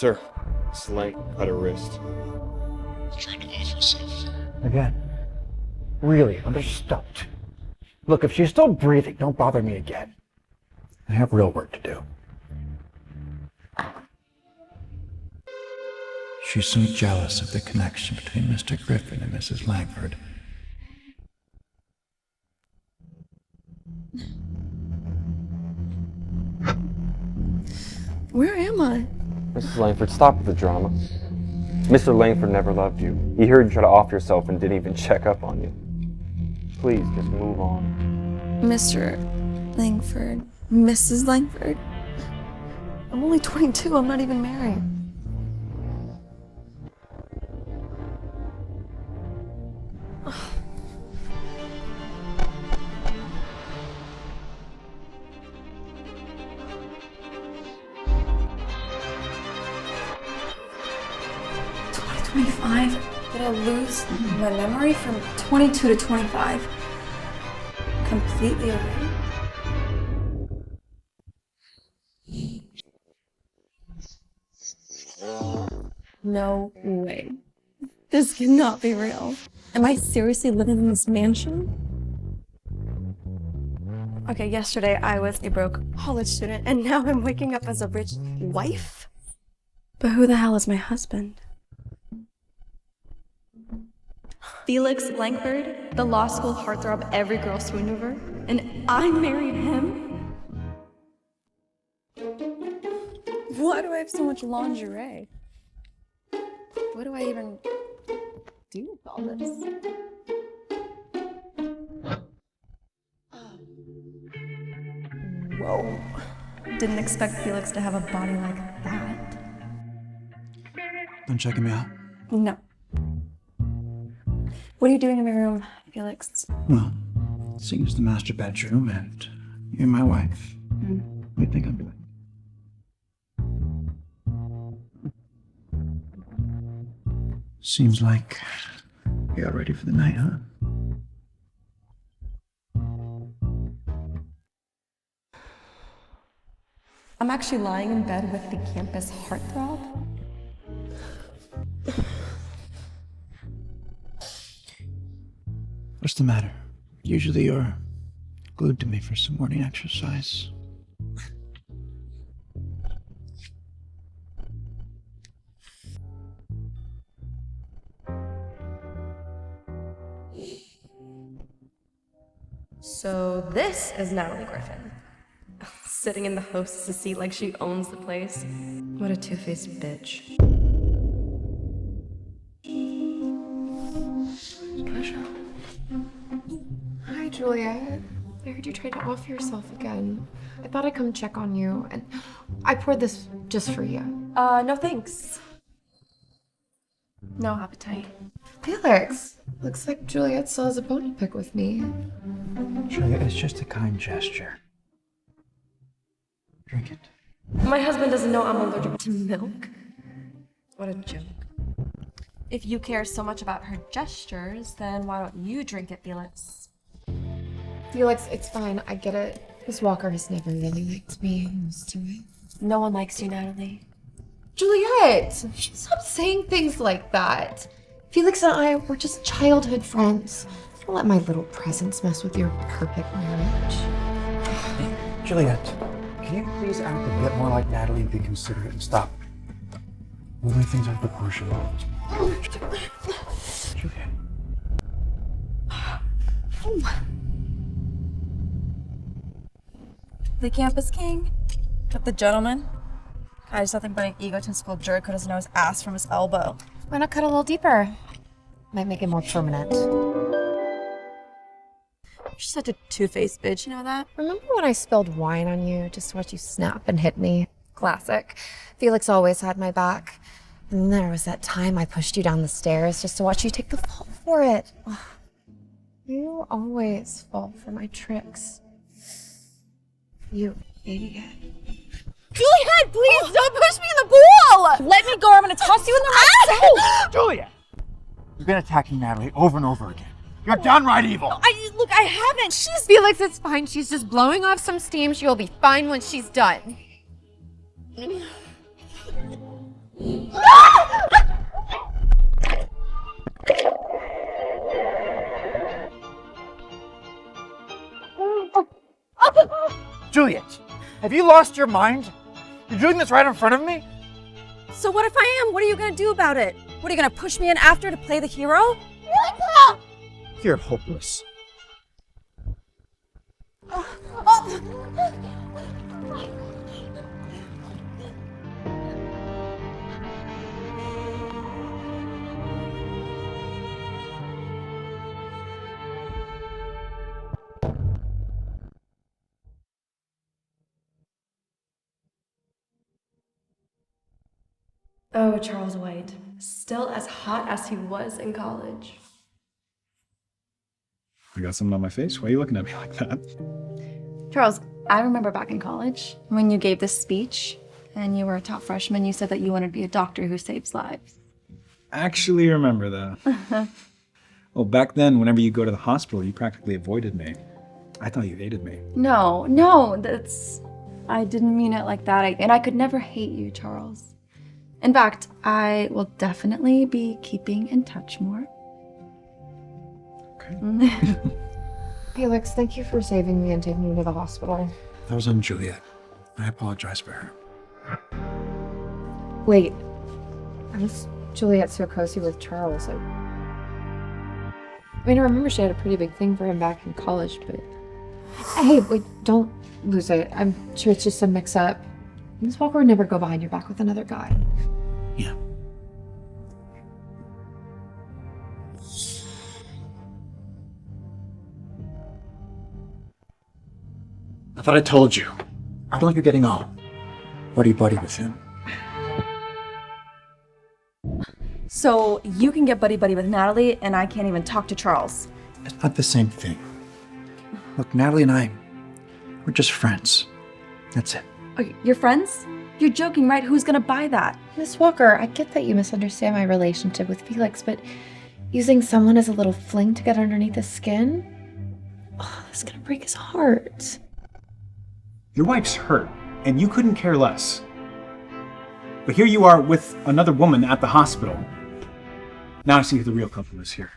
Sir, Slank cut her wrist. Trying to off yourself. Again. Really, I'm just stumped. Look, if she's still breathing, don't bother me again. I have real work to do. She's so jealous of the connection between Mr. Griffin and Mrs. Langford. Where am I? Mrs. Langford, stop with the drama. Mr. Langford never loved you. He heard you try to off yourself and didn't even check up on you. Please, just move on. Mr. Langford. Mrs. Langford. I'm only 22, I'm not even married. Did I lose my memory from 22 to 25? Completely away? No way. This cannot be real. Am I seriously living in this mansion? Okay, yesterday I was a broke college student, and now I'm waking up as a rich wife? But who the hell is my husband? Felix Langford, the law school heartthrob every girl swooned over, and I married him? Why do I have so much lingerie? What do I even do with all this? Whoa. Didn't expect Felix to have a body like that. Done checking me out? No. What are you doing in my room, Felix? Well, seeing as the master bedroom and you're my wife, what do you think I'm doing? Seems like you're ready for the night, huh? I'm actually lying in bed with the campus heartthrob. What's the matter? Usually you're glued to me for some morning exercise. So this is Natalie Griffin. Sitting in the hostess seat like she owns the place. What a two-faced bitch. Pleasure. Hi, Juliet. I heard you tried to off yourself again. I thought I'd come check on you, and I poured this just for you. No thanks. No appetite. Felix, looks like Juliet still has a bone to pick with me. Julia, it's just a kind gesture. Drink it. My husband doesn't know I'm allergic to milk. What a joke. If you care so much about her gestures, then why don't you drink it, Felix? Felix, it's fine. I get it. This Walker has never really liked me. I'm used to it. No one likes you, Natalie. Juliet! Stop saying things like that. Felix and I were just childhood friends. Don't let my little presence mess with your perfect marriage. Juliet, can you please act a bit more like Natalie and be considerate and stop moving things out of proportion? Juliet. The campus king? With the gentleman? Guy's nothing but an egotistical jerk who doesn't know his ass from his elbow. Why not cut a little deeper? Might make it more permanent. You're such a two-faced bitch, you know that? Remember when I spilled wine on you just to watch you snap and hit me? Classic. Felix always had my back. And then there was that time I pushed you down the stairs just to watch you take the fall for it. Ugh. You always fall for my tricks. You idiot. Juliet, please don't push me in the pool! Let me go or I'm gonna toss you in the mud! Juliet! You've been attacking Natalie over and over again. You're downright evil! Look, I haven't. She's Felix, it's fine. She's just blowing off some steam. She'll be fine when she's done. Juliet, have you lost your mind? You're doing this right in front of me? So what if I am? What are you gonna do about it? What, are you gonna push me in after to play the hero? You're hopeless. Oh, Charles White. Still as hot as he was in college. I got something on my face? Why are you looking at me like that? Charles, I remember back in college when you gave this speech and you were a top freshman, you said that you wanted to be a doctor who saves lives. Actually remember that. Well, back then, whenever you go to the hospital, you practically avoided me. I thought you hated me. No, I didn't mean it like that. And I could never hate you, Charles. In fact, I will definitely be keeping in touch more. Okay. Felix, thank you for saving me and taking me to the hospital. That was on Juliet. I apologize for her. Wait, I was Juliet so cozy with Charles. I remember she had a pretty big thing for him back in college, but... Hey, wait, don't lose it. I'm sure it's just a mix-up. Miss Walker would never go behind your back with another guy. Yeah. I thought I told you. I don't like you're getting all buddy-buddy with him. So you can get buddy-buddy with Natalie and I can't even talk to Charles. It's not the same thing. Look, Natalie and I, we're just friends. That's it. Oh, you're friends? You're joking, right? Who's gonna buy that? Miss Walker, I get that you misunderstand my relationship with Felix, but using someone as a little fling to get underneath his skin? Oh, that's gonna break his heart. Your wife's hurt, and you couldn't care less. But here you are with another woman at the hospital. Now I see who the real couple is here.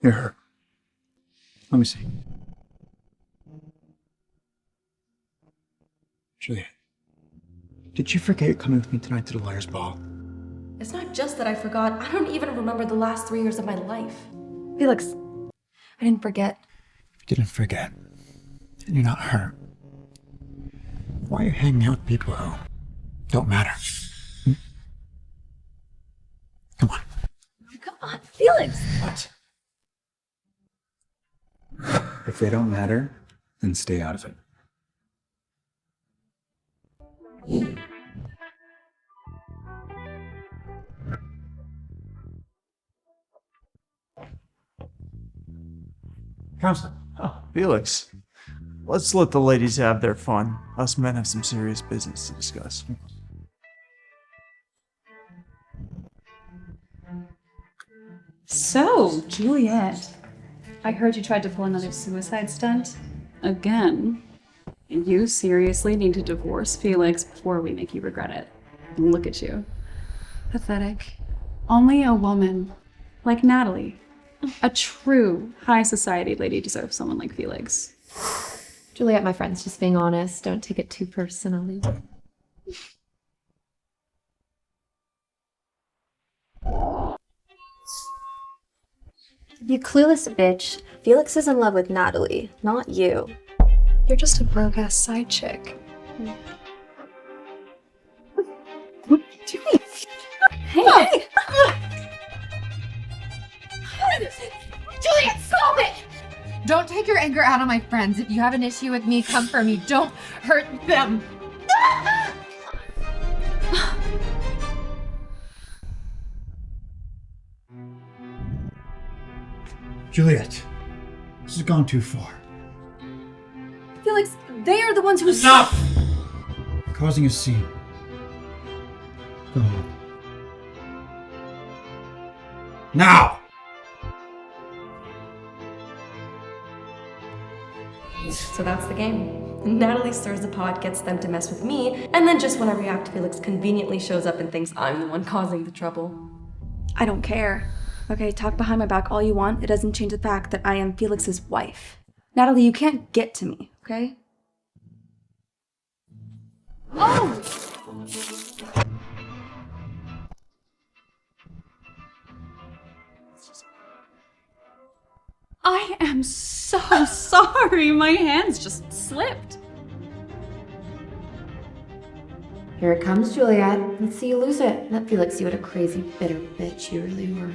You're hurt. Let me see. Juliet, did you forget you're coming with me tonight to the lawyer's ball? It's not just that I forgot. I don't even remember the last 3 years of my life. Felix, I didn't forget. If you didn't forget, and you're not hurt, why are you hanging out with people who don't matter? Hmm? Come on. Come on, Felix! What? If they don't matter, then stay out of it. Counselor. Oh, Felix. Let's let the ladies have their fun. Us men have some serious business to discuss. So, Juliet, I heard you tried to pull another suicide stunt. Again. You seriously need to divorce Felix before we make you regret it. And look at you. Pathetic. Only a woman like Natalie, a true high society lady, deserves someone like Felix. Juliet, my friend's just being honest. Don't take it too personally. You clueless bitch. Felix is in love with Natalie, not you. You're just a broke-ass side chick. What are you doing? Hey! Juliet, stop it! Don't take your anger out on my friends. If you have an issue with me, come for me. Don't hurt them. Juliet, this has gone too far. Felix, they are the ones who— Enough! Causing a scene. Go home. Now! So that's the game. Natalie stirs the pot, gets them to mess with me, and then just when I react, Felix conveniently shows up and thinks I'm the one causing the trouble. I don't care. Okay, talk behind my back all you want. It doesn't change the fact that I am Felix's wife. Natalie, you can't get to me, okay? Oh! I am so sorry. My hands just slipped. Here it comes, Juliet. Let's see you lose it. Let Felix see what a crazy, bitter bitch you really were.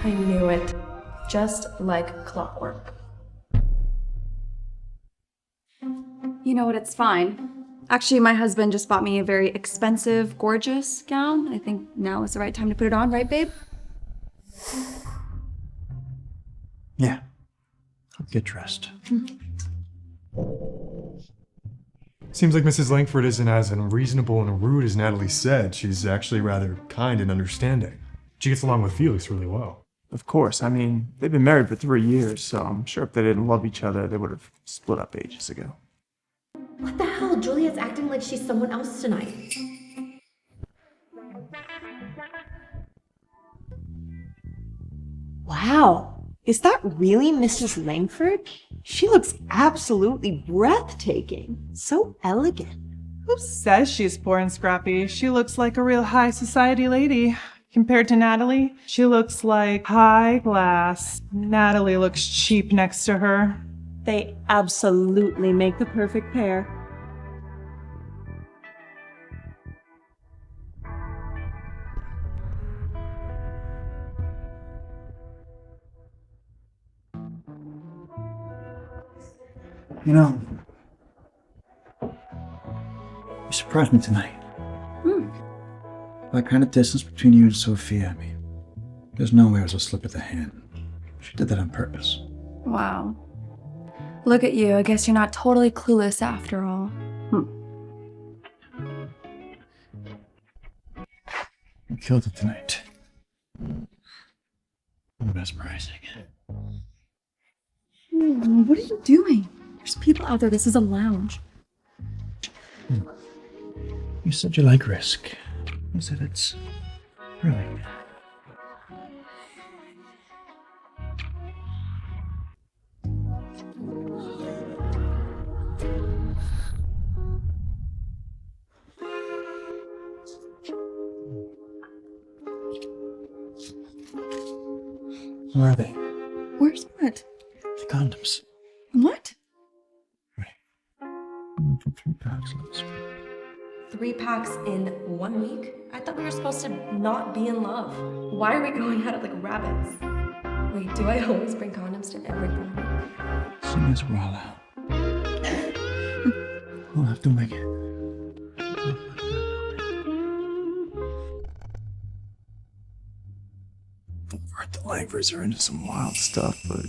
I knew it. Just like clockwork. You know what, it's fine. Actually, my husband just bought me a very expensive, gorgeous gown. I think now is the right time to put it on, right, babe? Yeah. I'll get dressed. Seems like Mrs. Langford isn't as unreasonable and rude as Natalie said. She's actually rather kind and understanding. She gets along with Felix really well. Of course. I mean, they've been married for 3 years, so I'm sure if they didn't love each other, they would have split up ages ago. What the hell? Juliet's acting like she's someone else tonight. Wow, is that really Mrs. Langford? She looks absolutely breathtaking. So elegant. Who says she's poor and scrappy? She looks like a real high society lady. Compared to Natalie, she looks like high class. Natalie looks cheap next to her. They absolutely make the perfect pair. You know, you surprised me tonight. That kind of distance between you and Sophia, I mean, there's no way it was a slip of the hand. She did that on purpose. Wow. Look at you. I guess you're not totally clueless after all. You killed it tonight. Mesmerizing. What are you doing? There's people out there. This is a lounge. You said you like risk. You said it's thrilling. Where are they? Where's what? The condoms. What? I went for 3 packs last week. 3 packs in 1 week? I thought we were supposed to not be in love. Why are we going at it like rabbits? Wait, do I always bring condoms to everything? Sing us we're all out. We'll have to make it. I've heard the Langfords are into some wild stuff, but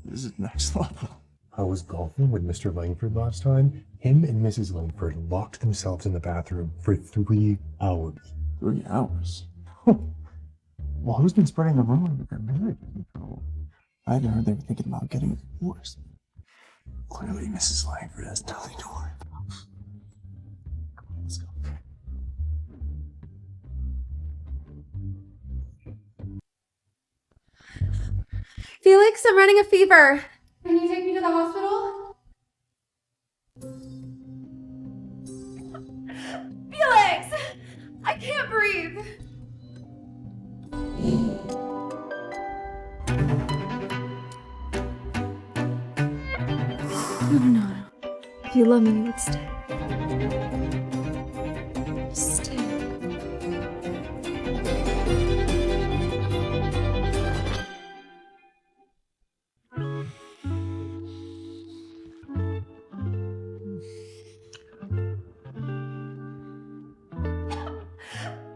this is next level. I was golfing with Mr. Langford last time. Him and Mrs. Langford locked themselves in the bathroom for 3 hours. 3 hours? Well, who's been spreading the rumor that they're married? I even heard they were thinking about getting a divorce. Clearly, Mrs. Langford has nothing to worry about. Come on, let's go. Felix, I'm running a fever. Can you take me to the hospital? Felix! I can't breathe! No. If you love me, you would stay. Stay.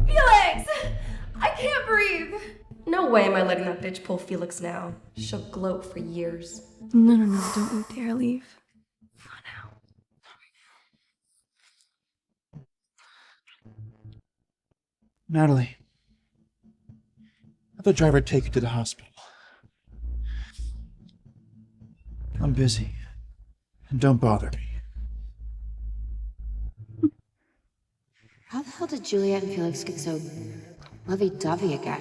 Felix! I can't breathe! No way am I letting that bitch pull Felix now. She'll gloat for years. No, don't you dare leave. Not now. Natalie, have the driver take you to the hospital. I'm busy. And don't bother me. How the hell did Juliet and Felix get so lovey-dovey again?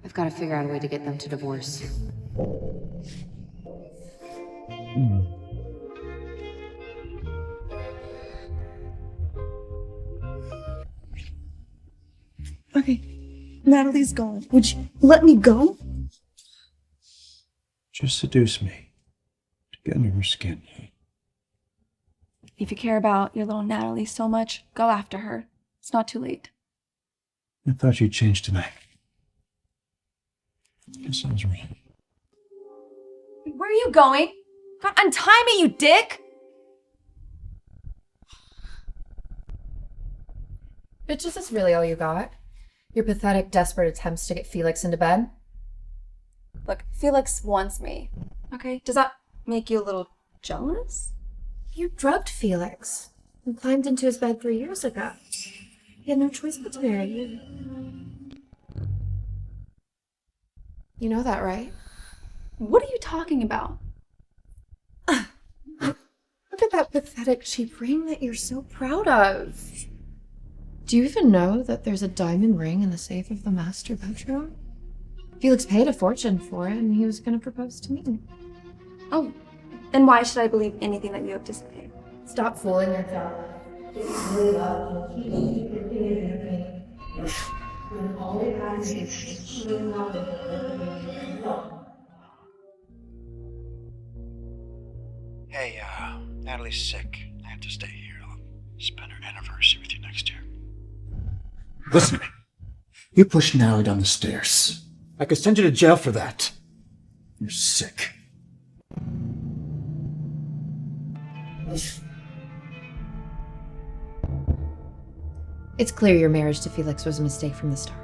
I've got to figure out a way to get them to divorce. Okay, Natalie's gone. Would you let me go? Just seduce me. To get under her skin. If you care about your little Natalie so much, go after her. It's not too late. I thought you'd change tonight. Guess I was wrong. Where are you going? God, untie me, you dick! Bitch, is this really all you got? Your pathetic, desperate attempts to get Felix into bed? Look, Felix wants me. Okay, does that make you a little jealous? You drugged Felix and climbed into his bed 3 years ago. He had no choice but to marry you. You know that, right? What are you talking about? Look at that pathetic cheap ring that you're so proud of. Do you even know that there's a diamond ring in the safe of the master bedroom? Felix paid a fortune for it, and he was going to propose to me. Oh, and why should I believe anything that you have to say? Stop fooling yourself. If you really love him, keep your opinion in your face. When all it has is true knowledge. Hey, Natalie's sick. I have to stay here. I'll spend her anniversary with you next year. Listen to me. You pushed Natalie down the stairs. I could send you to jail for that. You're sick. It's clear your marriage to Felix was a mistake from the start.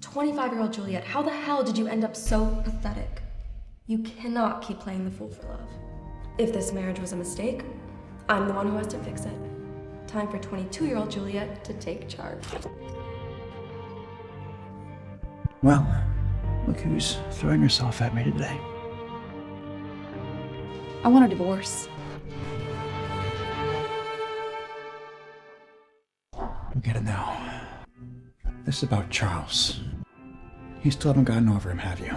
"25-year-old Juliet, how the hell did you end up so pathetic? You cannot keep playing the fool for love. If this marriage was a mistake, I'm the one who has to fix it. Time for 22-year-old Juliet to take charge." Well, look who's throwing herself at me today. I want a divorce. I get it now. This is about Charles. You still haven't gotten over him, have you?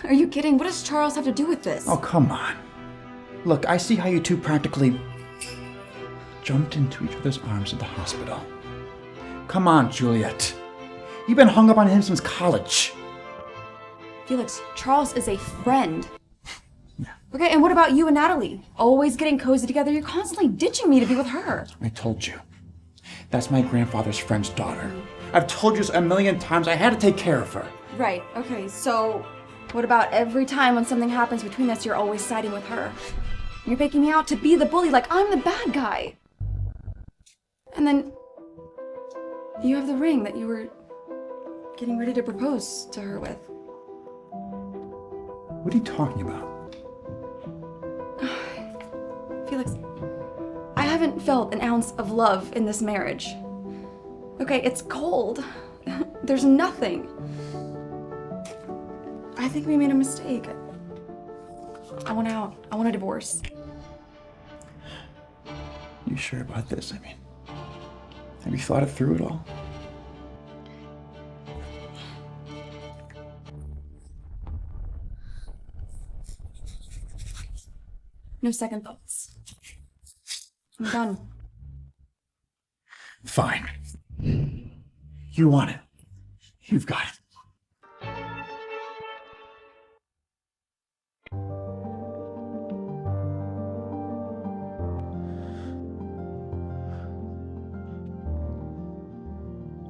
Are you kidding? What does Charles have to do with this? Oh, come on. Look, I see how you two practically jumped into each other's arms at the hospital. Come on, Juliet. You've been hung up on him since college. Felix, Charles is a friend. Okay, and what about you and Natalie? Always getting cozy together. You're constantly ditching me to be with her. I told you. That's my grandfather's friend's daughter. I've told you this a million times. I had to take care of her. Right, okay, so what about every time when something happens between us, you're always siding with her? You're making me out to be the bully, like I'm the bad guy. And then you have the ring that you were getting ready to propose to her with. What are you talking about? Felix, I haven't felt an ounce of love in this marriage. Okay, it's cold. There's nothing. I think we made a mistake. I want out. I want a divorce. You sure about this? I mean, have you thought it through at all? No second thoughts. I'm done. Fine. You want it. You've got it.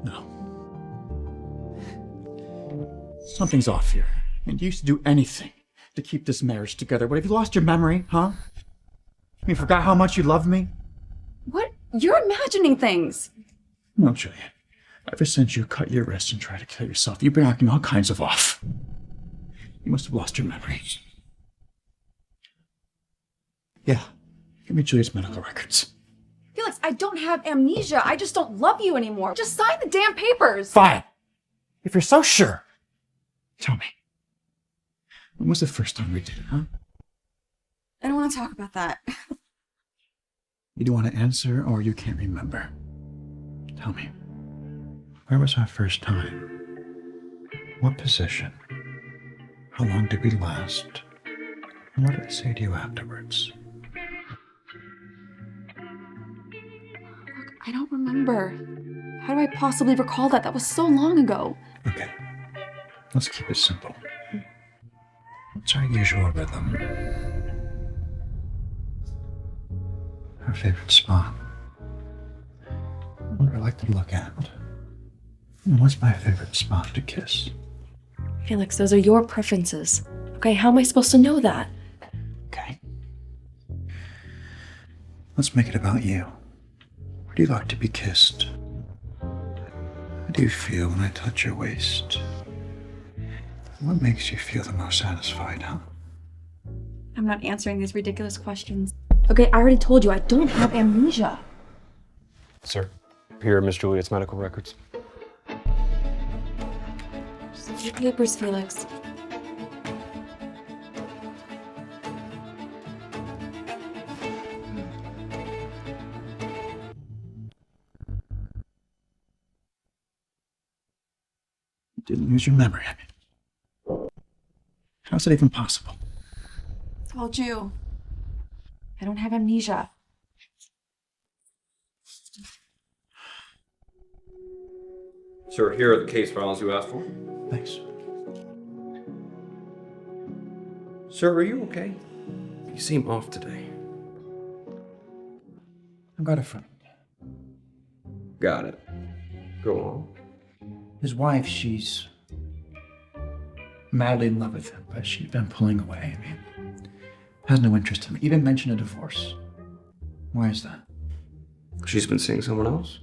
No. Something's off here. And you used to do anything to keep this marriage together. But have you lost your memory, huh? You forgot how much you loved me? What? You're imagining things. No, Juliet. Ever since you cut your wrist and tried to kill yourself, you've been acting all kinds of off. You must have lost your memory. Yeah, give me Juliet's medical records. Felix, I don't have amnesia. I just don't love you anymore. Just sign the damn papers. Fine. If you're so sure, tell me. When was the first time we did it, huh? I don't want to talk about that. You don't want to answer or you can't remember. Tell me. Where was our first time? What position? How long did we last? And what did I say to you afterwards? Look, I don't remember. How do I possibly recall that? That was so long ago. Okay. Let's keep it simple. What's our usual rhythm? Our favorite spot? What do I like to look at? And what's my favorite spot to kiss? Felix, those are your preferences. Okay, how am I supposed to know that? Okay. Let's make it about you. Where do you like to be kissed? How do you feel when I touch your waist? What makes you feel the most satisfied, huh? I'm not answering these ridiculous questions. Okay, I already told you I don't have amnesia. Sir, here are Miss Juliet's medical records. Just your papers, Felix. You didn't lose your memory, I mean. How's it even possible? Told you. I don't have amnesia. Sir, here are the case files you asked for. Thanks. Sir, are you okay? You seem off today. I've got a friend. Got it. Go on. His wife, she's madly in love with him, but she's been pulling away. I mean, has no interest in me. Even mentioned a divorce. Why is that? She's been seeing someone else?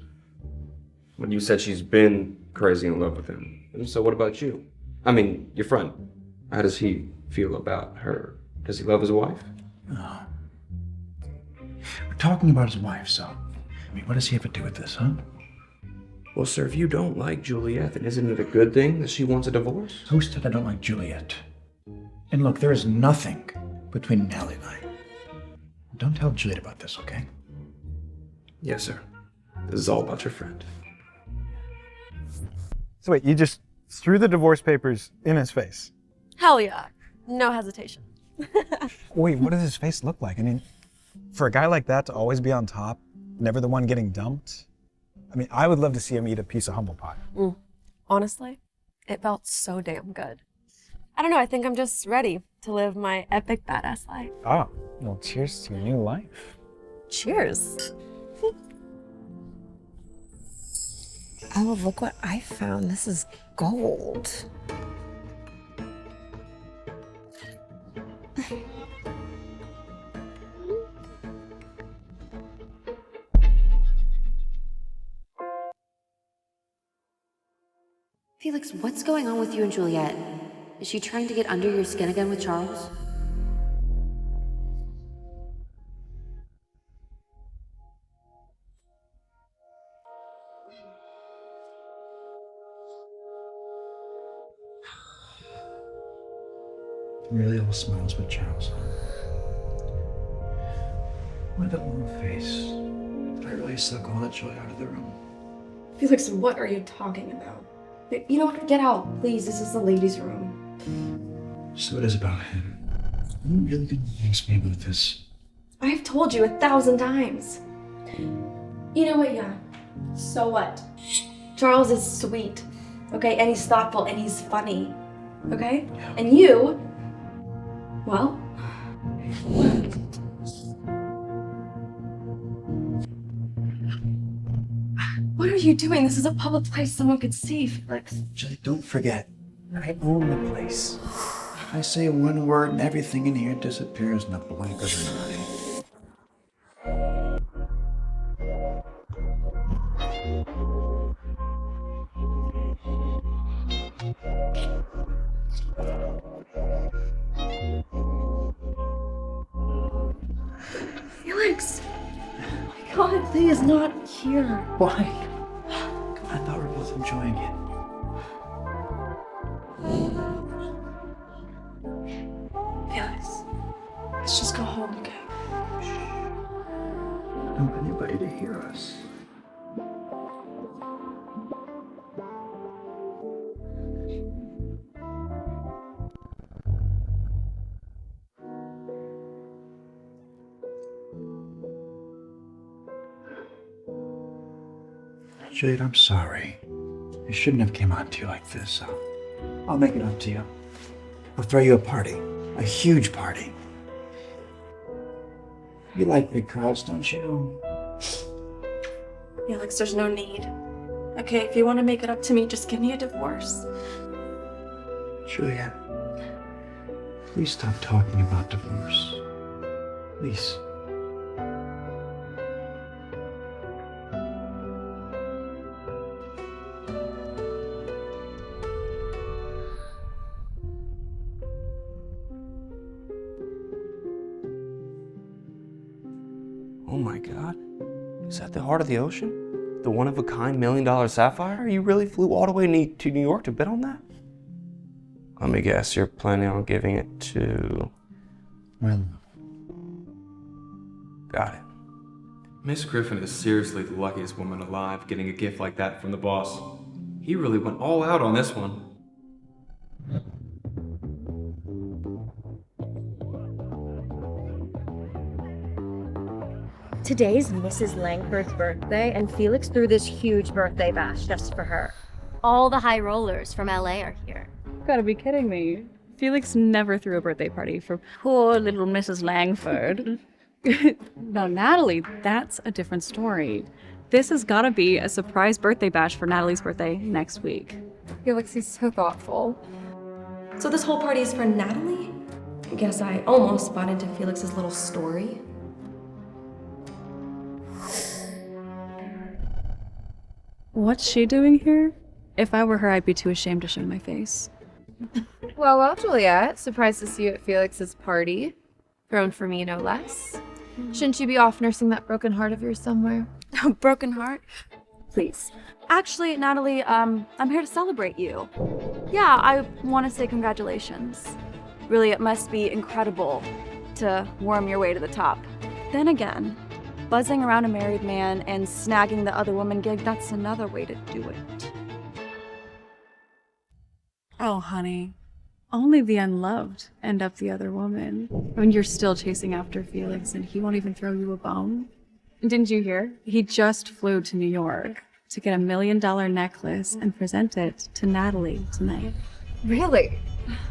When you said she's been crazy in love with him. And so what about you? I mean, your friend. How does he feel about her? Does he love his wife? No. We're talking about his wife, so... I mean, what does he have to do with this, huh? Well, sir, if you don't like Juliet, then isn't it a good thing that she wants a divorce? Who said I don't like Juliet? And look, there is nothing between Natalie and I. Don't tell Juliet about this, okay? Yes, sir. This is all about your friend. So wait, you just threw the divorce papers in his face? Hell yeah. No hesitation. Wait, what does his face look like? I mean, for a guy like that to always be on top, never the one getting dumped? I mean, I would love to see him eat a piece of humble pie. Honestly, it felt so damn good. I don't know, I think I'm just ready to live my epic badass life. Oh, well, cheers to your new life. Cheers. Oh, look what I found. This is gold. Felix, what's going on with you and Juliet? Is she trying to get under your skin again with Charles? Really all smiles with Charles. Why that long face? Did I really suck all that joy out of the room? Felix, what are you talking about? You know what? Get out, please. This is the ladies' room. So it is about him. Are you really gonna ask me about this? I've told you 1,000 times. You know what? Yeah. So what? Charles is sweet, okay? And he's thoughtful and he's funny, okay? Yeah. And you, well, what are you doing? This is a public place. Someone could see, Felix. Julie, don't forget, I own the place. I say one word and everything in here disappears in a blink of an eye. Felix! Oh my god, please not here. Why? I thought we were both enjoying it. Felix, let's just go home, okay? I don't want anybody to hear us. Jade, I'm sorry. I shouldn't have came on to you like this. I'll make it up to you. I'll throw you a party. A huge party. You like big crowds, don't you? Felix, there's no need. Okay, if you want to make it up to me, just give me a divorce. Juliet, please stop talking about divorce. Please. Oh my god. Is that the heart of the ocean? The one-of-a-kind $1 million sapphire? You really flew all the way to New York to bet on that? Let me guess, you're planning on giving it to... Well, got it. Miss Griffin is seriously the luckiest woman alive getting a gift like that from the boss. He really went all out on this one. Today's Mrs. Langford's birthday, and Felix threw this huge birthday bash just for her. All the high rollers from LA are here. Gotta be kidding me. Felix never threw a birthday party for poor little Mrs. Langford. No, Natalie, that's a different story. This has gotta be a surprise birthday bash for Natalie's birthday next week. Felix, he's so thoughtful. So this whole party is for Natalie? I guess I almost bought into Felix's little story. What's she doing here? If I were her, I'd be too ashamed to show my face. Well, Juliet. Surprised to see you at Felix's party. Thrown for me, no less. Shouldn't you be off nursing that broken heart of yours somewhere? Broken heart? Please. Actually, Natalie, I'm here to celebrate you. Yeah, I want to say congratulations. Really, it must be incredible to worm your way to the top. Then again, buzzing around a married man and snagging the other woman gig, that's another way to do it. Oh, honey. Only the unloved end up the other woman. When you're still chasing after Felix and he won't even throw you a bone. Didn't you hear? He just flew to New York to get $1 million necklace and present it to Natalie tonight. Really?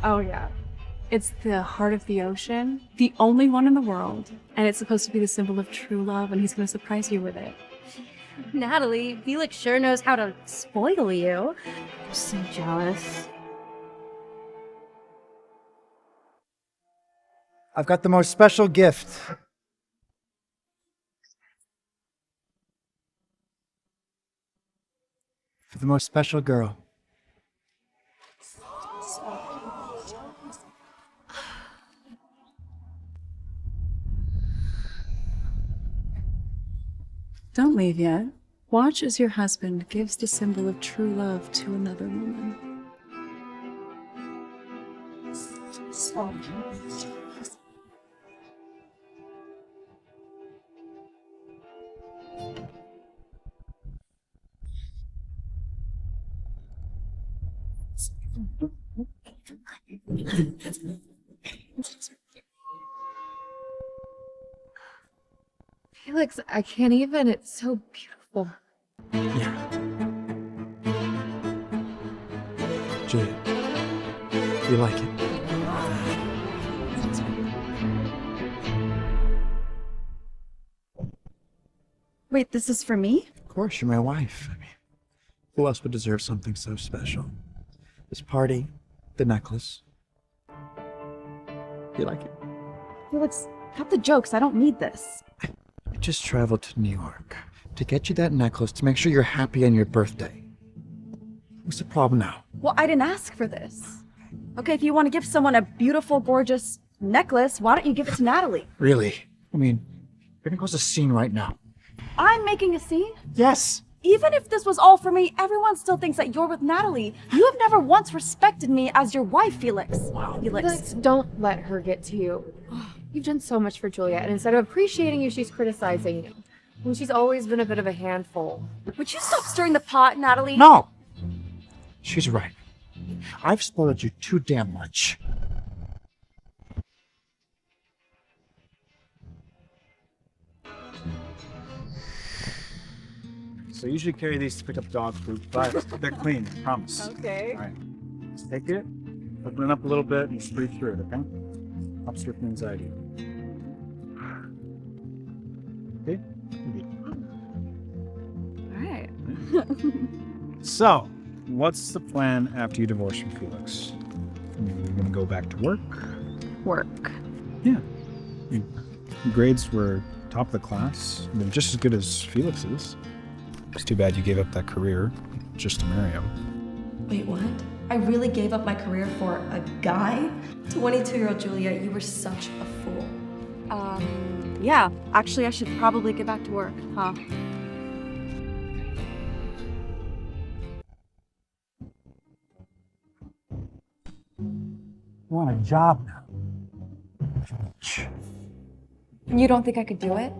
Oh, yeah. It's the heart of the ocean, the only one in the world, and it's supposed to be the symbol of true love, and he's going to surprise you with it. Natalie, Felix sure knows how to spoil you. I'm so jealous. I've got the most special gift. For the most special girl. Don't leave yet. Watch as your husband gives the symbol of true love to another woman. Felix, I can't even. It's so beautiful. Yeah. Juliet, you like it? Wait, this is for me? Of course, you're my wife. I mean, who else would deserve something so special? This party, the necklace. You like it? Felix, cut the jokes. I don't need this. I just traveled to New York to get you that necklace to make sure you're happy on your birthday. What's the problem now? Well, I didn't ask for this. Okay, if you want to give someone a beautiful, gorgeous necklace, why don't you give it to Natalie? Really? I mean, you're gonna cause a scene right now. I'm making a scene? Yes. Even if this was all for me, everyone still thinks that you're with Natalie. You have never once respected me as your wife, Felix. Wow. Felix, don't let her get to you. You've done so much for Juliet, and instead of appreciating you, she's criticizing you. When she's always been a bit of a handful. Would you stop stirring the pot, Natalie? No! She's right. I've spoiled you too damn much. So I usually carry these to pick up dog food, but they're clean, I promise. Okay. All right. Just take it, open it up a little bit, and just breathe through it, okay? Helps with anxiety. Okay? All right. So, what's the plan after you divorce from Felix? You're gonna go back to work? Work. Yeah. Your grades were top of the class. They're just as good as Felix's. It's too bad you gave up that career just to marry him. Wait, what? I really gave up my career for a guy? 22-year-old Juliet, you were such a fool. Yeah. Actually, I should probably get back to work, huh? You want a job now? You don't think I could do it?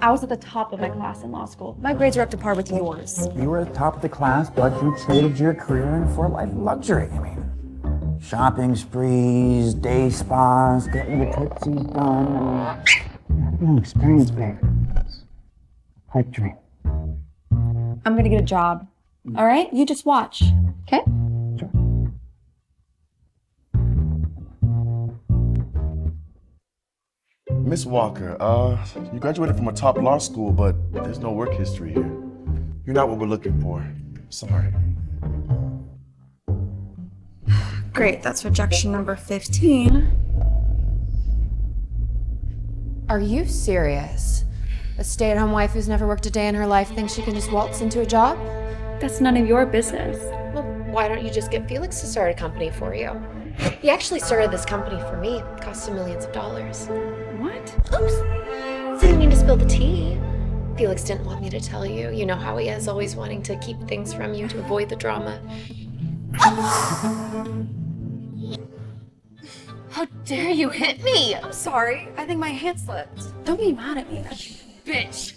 I was at the top of my class in law school. My grades are up to par with yours. You were at the top of the class, but you traded your career in for a life of luxury. I mean, shopping sprees, day spas, getting your tootsies done. You're an experience, babe. Pipe dream. I'm gonna get a job. All right? You just watch. Okay? Miss Walker, you graduated from a top law school, but there's no work history here. You're not what we're looking for. Sorry. Great, that's rejection number 15. Are you serious? A stay-at-home wife who's never worked a day in her life thinks she can just waltz into a job? That's none of your business. Well, why don't you just get Felix to start a company for you? He actually started this company for me. It cost him millions of dollars. What? Oops. Didn't mean to spill the tea. Felix didn't want me to tell you. You know how he is, always wanting to keep things from you to avoid the drama. How dare you hit me? I'm sorry. I think my hand slipped. Don't be mad at me. Bitch.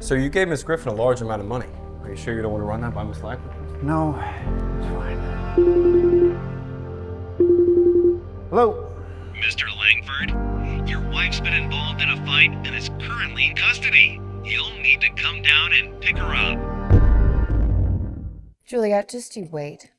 So you gave Miss Griffin a large amount of money. Are you sure you don't want to run that by Miss Langford? No, it's fine. Hello? Mr. Langford, your wife's been involved in a fight and is currently in custody. You'll need to come down and pick her up. Juliet, just you wait.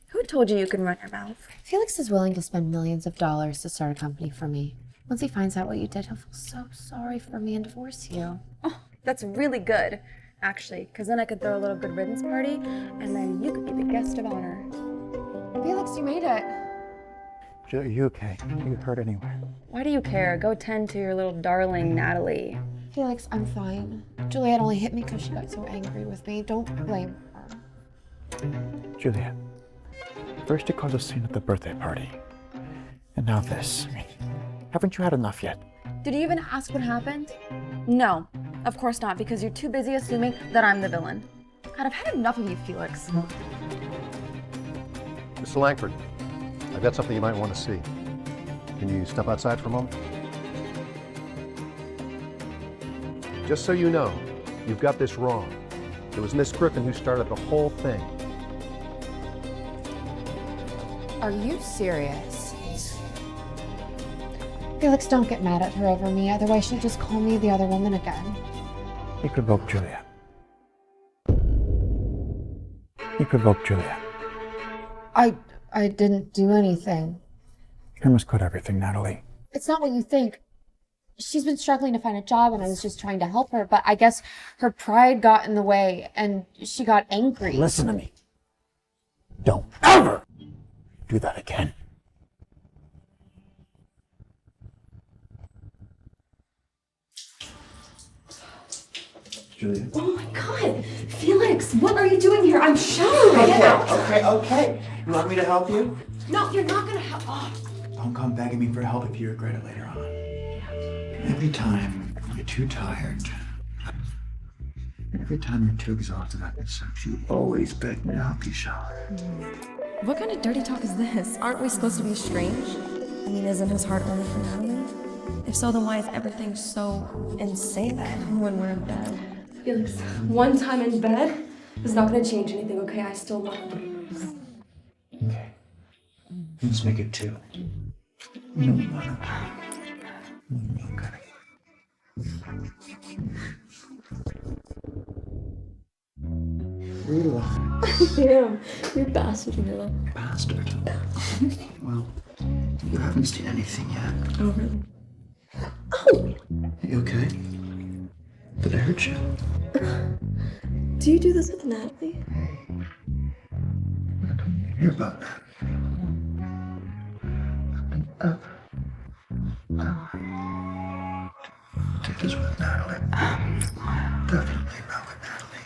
Who told you you can run your mouth? Felix is willing to spend millions of dollars to start a company for me. Once he finds out what you did, he'll feel so sorry for me and divorce you. Oh, that's really good, actually, because then I could throw a little good riddance party, and then you could be the guest of honor. Felix, you made it. Are you okay? Are you hurt anywhere? Why do you care? Go tend to your little darling Natalie. Felix, I'm fine. Juliet only hit me because she got so angry with me. Don't blame her. Juliet, first you caused a scene at the birthday party. And now this. I mean, haven't you had enough yet? Did you even ask what happened? No, of course not, because you're too busy assuming that I'm the villain. God, I've had enough of you, Felix. Mr. Langford, I've got something you might want to see. Can you step outside for a moment? Just so you know, you've got this wrong. It was Miss Griffin who started the whole thing. Are you serious? Felix, don't get mad at her over me, otherwise she'll just call me the other woman again. You provoked Juliet. You provoked Juliet. I didn't do anything. You must quit everything, Natalie. It's not what you think. She's been struggling to find a job and I was just trying to help her, but I guess her pride got in the way and she got angry. Listen to me. Don't ever do that again. Julia. Oh my god! Felix, what are you doing here? I'm showering! Get out! Okay. You want me to help you? No, you're not gonna help. Oh. Don't come begging me for help if you regret it later on. Every time you're too tired, every time you're too exhausted after sex, you always beg me to help you shower. What kind of dirty talk is this? Aren't we supposed to be estranged? I mean, isn't his heart only for Natalie? If so, then why is everything so insane when we're in bed? Felix, one time in bed is not gonna change anything, okay? I still love him. Okay. Let's make it 2. No. Okay. Rita. Damn, you're a bastard, Rita. Bastard. Well, you haven't seen anything yet. Oh, really? You okay? Did I hurt you? Do you do this with Natalie? I don't hear about that. Did this with Natalie. Definitely not with Natalie.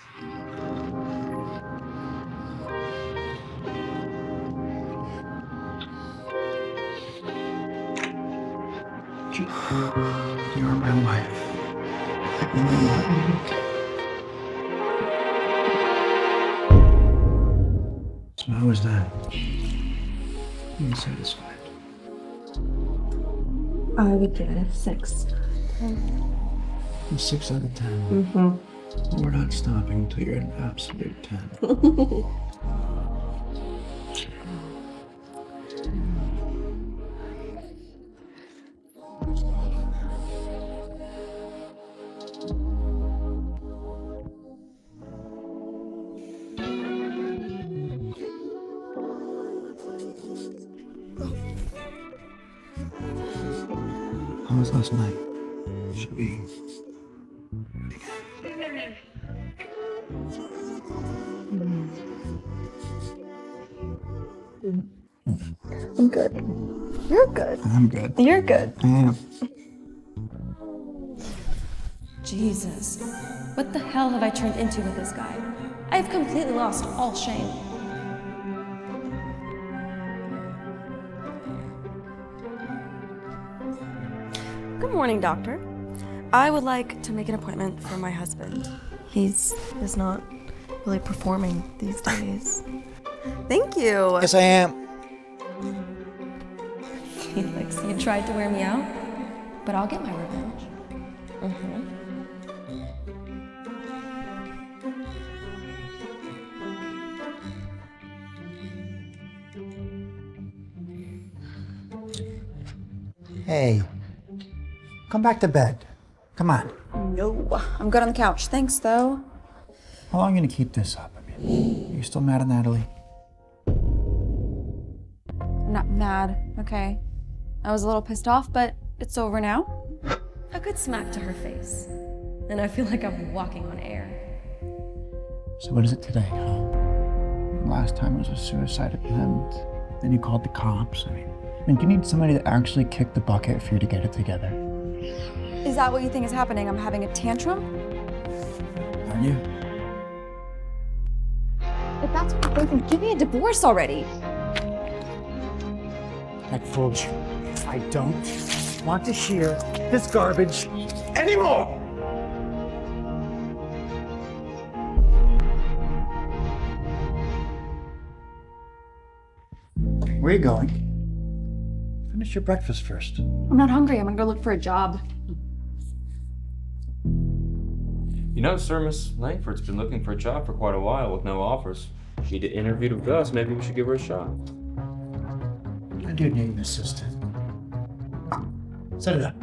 You're my wife. So how was that? I'm satisfied. I would give it a 6. 6 out of 10. Mm-hmm. We're not stopping until you're an absolute 10. How was last night? Should we... I'm good. You're good. I'm good. You're good. I am. Jesus. What the hell have I turned into with this guy? I've completely lost all shame. Good morning, doctor. I would like to make an appointment for my husband. He's not really performing these days. Thank you. Yes, I am. Felix, you tried to wear me out, but I'll get my revenge. Hey. Come back to bed. Come on. No, I'm good on the couch. Thanks, though. How long are you gonna keep this up? I mean, are you still mad at Natalie? I'm not mad, okay? I was a little pissed off, but it's over now. A good smack to her face. And I feel like I'm walking on air. So what is it today, huh? Last time it was a suicide attempt. Then you called the cops. I mean, do you need somebody to actually kick the bucket for you to get it together? Is that what you think is happening? I'm having a tantrum? Are you? If that's what you're thinking, give me a divorce already. I told you, I don't want to hear this garbage anymore! Where are you going? Finish your breakfast first. I'm not hungry. I'm gonna go look for a job. You know, sir, Miss Langford's been looking for a job for quite a while with no offers. She did interview with us. Maybe we should give her a shot. I do need an assistant. Set it up.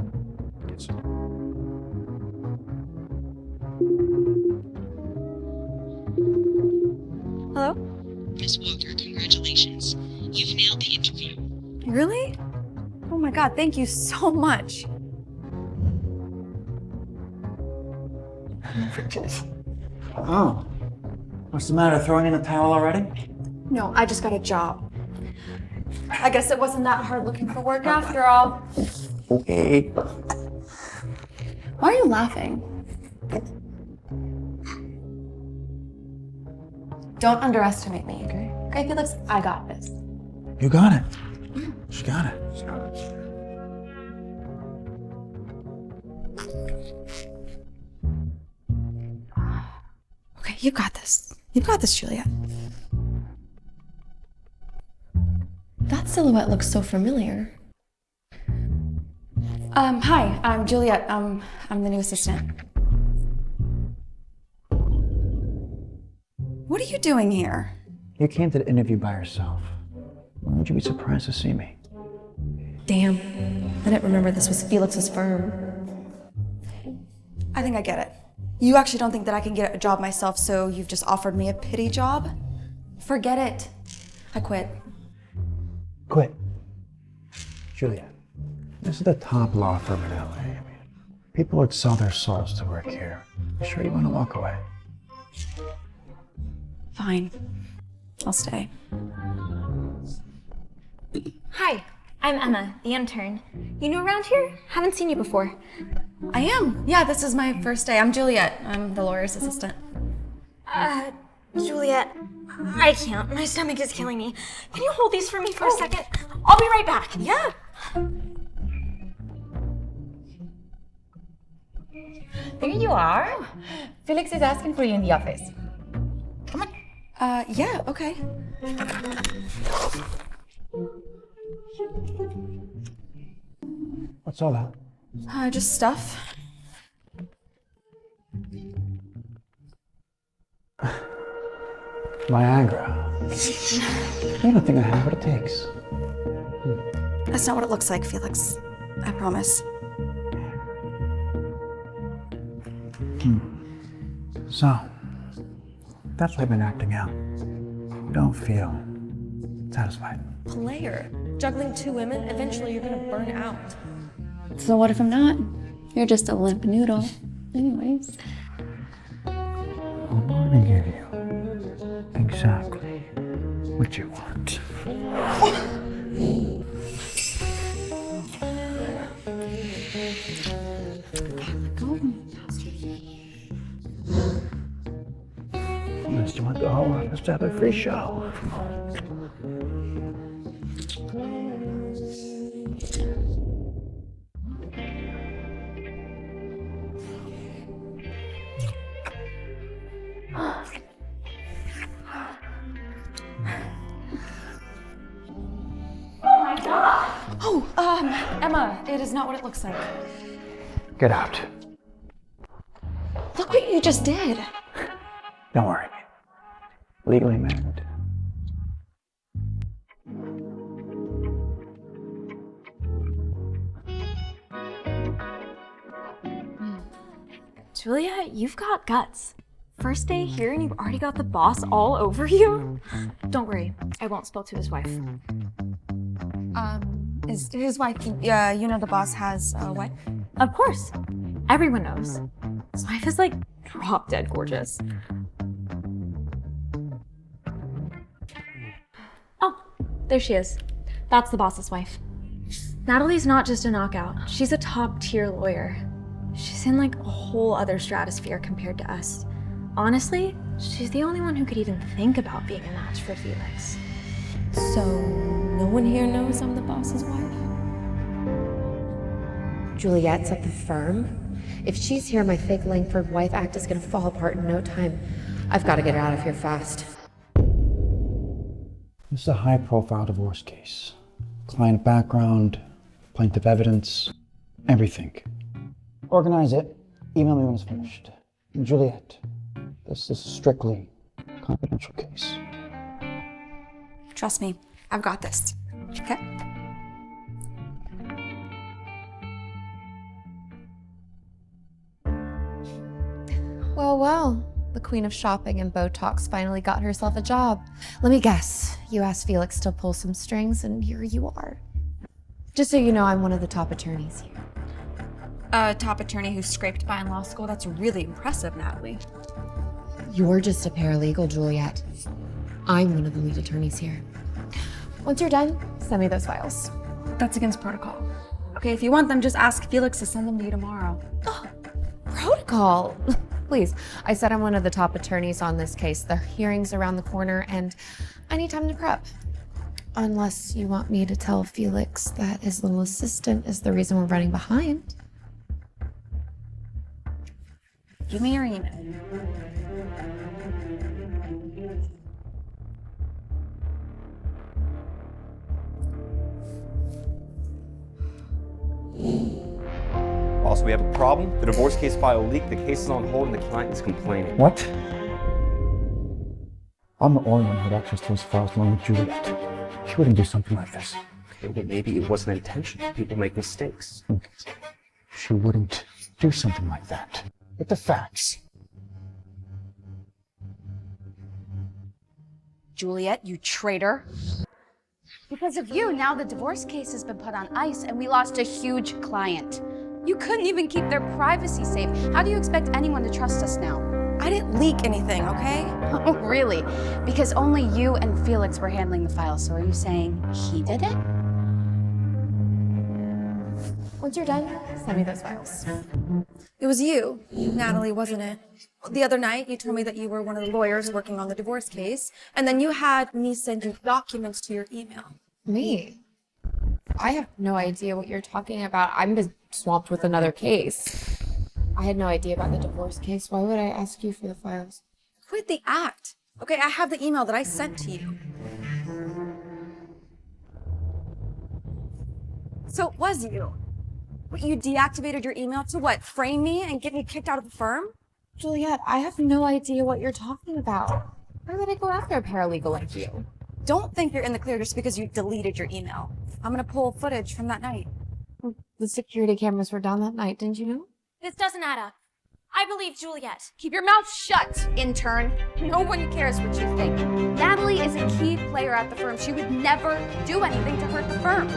Yes, sir. Hello? Miss Walker, congratulations. You've nailed the interview. Really? Oh my god, thank you so much. Oh. What's the matter? Throwing in the towel already? No, I just got a job. I guess it wasn't that hard looking for work after all. Okay. Why are you laughing? Don't underestimate me, okay? Okay, Felix, I got this. You got it. She got it. Okay, you got this. You got this, Juliet. That silhouette looks so familiar. Hi, I'm Juliet. I'm the new assistant. What are you doing here? You came to the interview by yourself. Why would you be surprised to see me? Damn, I didn't remember this was Felix's firm. I think I get it. You actually don't think that I can get a job myself, so you've just offered me a pity job? Forget it. I quit. Quit. Juliet, this is the top law firm in LA. I mean, people would sell their souls to work here. You sure you want to walk away? Fine. I'll stay. Hi, I'm Emma, the intern. You new around here? Haven't seen you before. I am. Yeah, this is my first day. I'm Juliet. I'm the lawyer's assistant. Juliet, I can't. My stomach is killing me. Can you hold these for me for a second? I'll be right back. Yeah. There you are. Felix is asking for you in the office. Come on. Yeah, okay. What's all that? Just stuff. Viagra. You don't think I have what it takes. That's not what it looks like, Felix. I promise. So, that's why I've been acting out. You don't feel satisfied. Player. Juggling two women, eventually you're gonna burn out. So what if I'm not? You're just a limp noodle. Anyways. I'm gonna give you exactly what you want. Unless you want the whole office to have a free show. Emma, it is not what it looks like. Get out. Look what you just did. Don't worry. Legally married. Julia, you've got guts. First day here and you've already got the boss all over you? Don't worry, I won't spill to his wife. Is his wife, you know the boss has a wife? Of course. Everyone knows. His wife is like drop dead gorgeous. Oh, there she is. That's the boss's wife. Natalie's not just a knockout. She's a top tier lawyer. She's in like a whole other stratosphere compared to us. Honestly, she's the only one who could even think about being a match for Felix. So, no one here knows I'm the boss's wife? Juliet's at the firm? If she's here, my fake Langford wife act is gonna fall apart in no time. I've gotta get her out of here fast. This is a high-profile divorce case. Client background, plaintiff evidence, everything. Organize it. Email me when it's finished. Juliet, this is a strictly confidential case. Trust me, I've got this. Okay? Well, well. The queen of shopping and Botox finally got herself a job. Let me guess. You asked Felix to pull some strings, and here you are. Just so you know, I'm one of the top attorneys here. A top attorney who scraped by in law school? That's really impressive, Natalie. You're just a paralegal, Juliet. I'm one of the lead attorneys here. Once you're done, send me those files. That's against protocol. Okay, if you want them, just ask Felix to send them to you tomorrow. Protocol? Please, I said I'm one of the top attorneys on this case. The hearing's around the corner, and I need time to prep. Unless you want me to tell Felix that his little assistant is the reason we're running behind. Give me your email. Also, we have a problem. The divorce case file leaked, the case is on hold, and the client is complaining. What? I'm the only one who had access to his files along with Juliet. She wouldn't do something like this. Okay, well, maybe it wasn't intentional. People make mistakes. She wouldn't do something like that. With the facts. Juliet, you traitor. Because of you, now the divorce case has been put on ice and we lost a huge client. You couldn't even keep their privacy safe. How do you expect anyone to trust us now? I didn't leak anything, okay? Oh, really? Because only you and Felix were handling the files, so are you saying he did it? Once you're done, send me those files. It was you, Natalie, wasn't it? The other night, you told me that you were one of the lawyers working on the divorce case, and then you had me send you documents to your email. Me? I have no idea what you're talking about. I'm just swamped with another case. I had no idea about the divorce case. Why would I ask you for the files? Quit the act. Okay, I have the email that I sent to you. So it was you. You deactivated your email to what? Frame me and get me kicked out of the firm? Juliet, I have no idea what you're talking about. Why would I go after a paralegal like you? Don't think you're in the clear just because you deleted your email. I'm gonna pull footage from that night. The security cameras were down that night, didn't you know? This doesn't add up. I believe Juliet. Keep your mouth shut, intern. No one cares what you think. Natalie is a key player at the firm. She would never do anything to hurt the firm.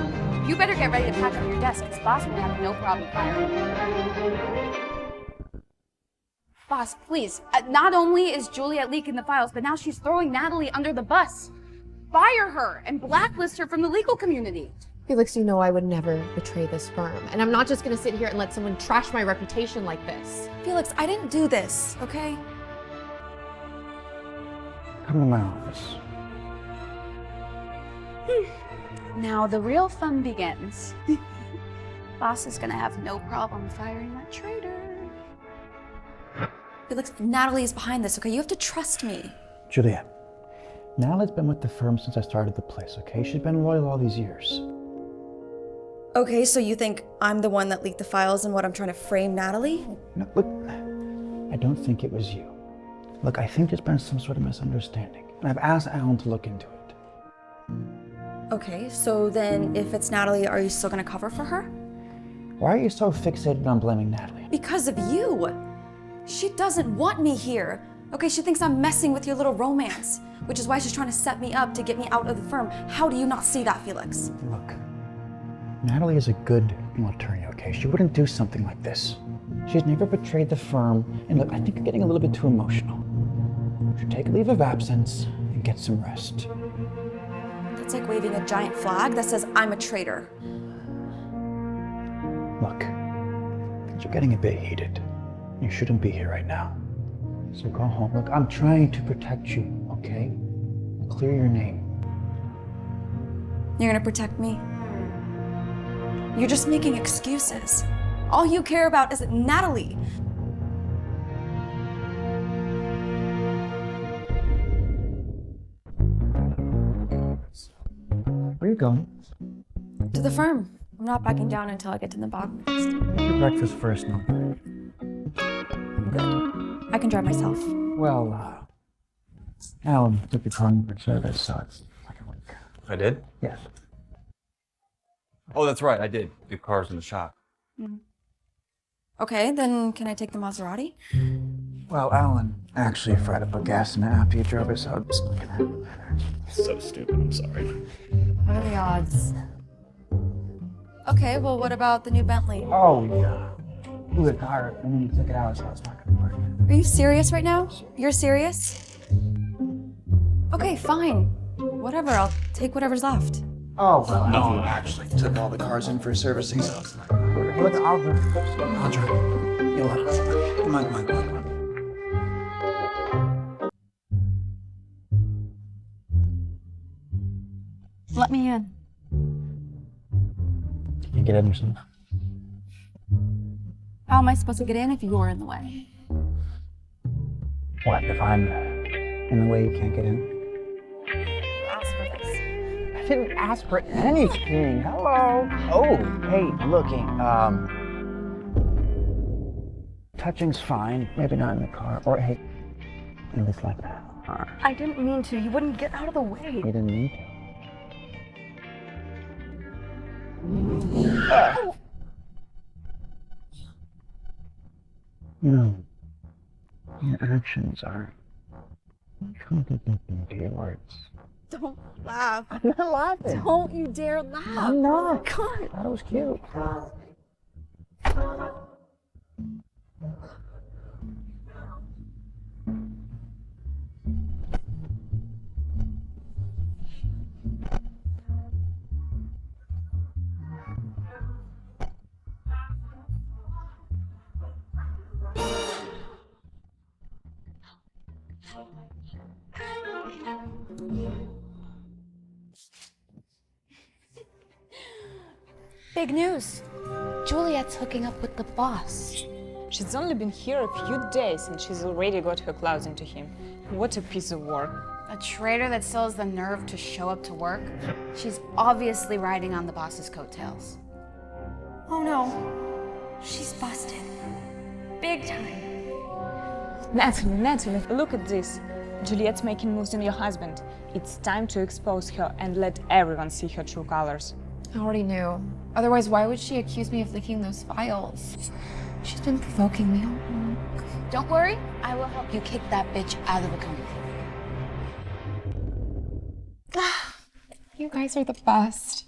You better get ready to pack up your desk, because boss will have no problem firing you. Boss, please. Not only is Juliet leaking the files, but now she's throwing Natalie under the bus. Fire her and blacklist her from the legal community. Felix, you know I would never betray this firm. And I'm not just gonna sit here and let someone trash my reputation like this. Felix, I didn't do this, okay? Come to my office. Now the real fun begins. Boss is gonna have no problem firing that traitor. Felix, Natalie is behind this, okay? You have to trust me. Juliet, Natalie's been with the firm since I started the place, okay? She's been loyal all these years. Okay, so you think I'm the one that leaked the files and what I'm trying to frame Natalie? No, look, I don't think it was you. Look, I think there's been some sort of misunderstanding. And I've asked Alan to look into it. Okay, so then if it's Natalie, are you still gonna cover for her? Why are you so fixated on blaming Natalie? Because of you. She doesn't want me here. Okay, she thinks I'm messing with your little romance, which is why she's trying to set me up to get me out of the firm. How do you not see that, Felix? Look, Natalie is a good attorney, okay? She wouldn't do something like this. She's never betrayed the firm, and look, I think you're getting a little bit too emotional. You should take a leave of absence and get some rest. That's like waving a giant flag that says I'm a traitor. Look, things are getting a bit heated. You shouldn't be here right now. So go home. Look, I'm trying to protect you, okay? Clear your name. You're gonna protect me? You're just making excuses. All you care about is Natalie. Where are you going? To the firm. I'm not backing down until I get to the bottom of this. Eat your breakfast first, no? Good. I can drive myself. Well, Alan took your car in for service, so it's like a week. I did? Yes. Oh, that's right, I did. The car's in the shop. Okay, then can I take the Maserati? Well, Alan actually fried up a gas in it after you drove us out. So stupid, I'm sorry. What are the odds? Okay, well, what about the new Bentley? Oh, yeah. Ooh, the car, and then you took it out, so it's not gonna work. Are you serious right now? You're serious? Okay, fine. Whatever, I'll take whatever's left. Oh, well, Alan actually took all the cars in for servicing, so it's not gonna work. Look, I'll drive. You'll have come on. let me in. You can get in yourself. How am I supposed to get in if you're in the way? What, if I'm in the way you can't get in? You asked for this. I didn't ask for anything. Hello. Oh, hey, looking. Touching's fine. Maybe not in the car. Or hey, at least like that. I didn't mean to. You wouldn't get out of the way. You didn't need to. No. Your actions are contradicting to your words. Don't laugh. I'm not laughing. Don't you dare laugh. I'm not. God. I thought it was cute. Big news. Juliet's hooking up with the boss. She's only been here a few days and she's already got her claws into him. What a piece of work. A traitor that still has the nerve to show up to work? She's obviously riding on the boss's coattails. Oh no. She's busted. Big time. Natalie, look at this. Juliet's making moves on your husband. It's time to expose her and let everyone see her true colors. I already knew. Otherwise, why would she accuse me of leaking those files? She's been provoking me all along. Don't worry, I will help you kick that bitch out of the company. You guys are the best.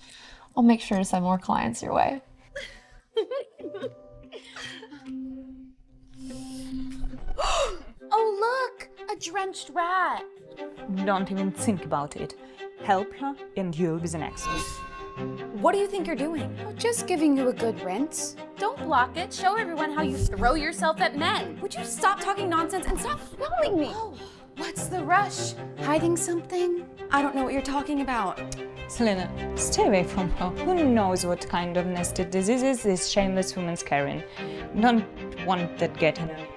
I'll make sure to send more clients your way. Oh, look! A drenched rat! Don't even think about it. Help her and you'll be the next one. What do you think you're doing? Oh, just giving you a good rinse. Don't block it. Show everyone how you throw yourself at men. Would you stop talking nonsense and stop filming me? Oh, what's the rush? Hiding something? I don't know what you're talking about. Selena, stay away from her. Who knows what kind of nasty diseases this shameless woman's carrying? Don't want that getting her.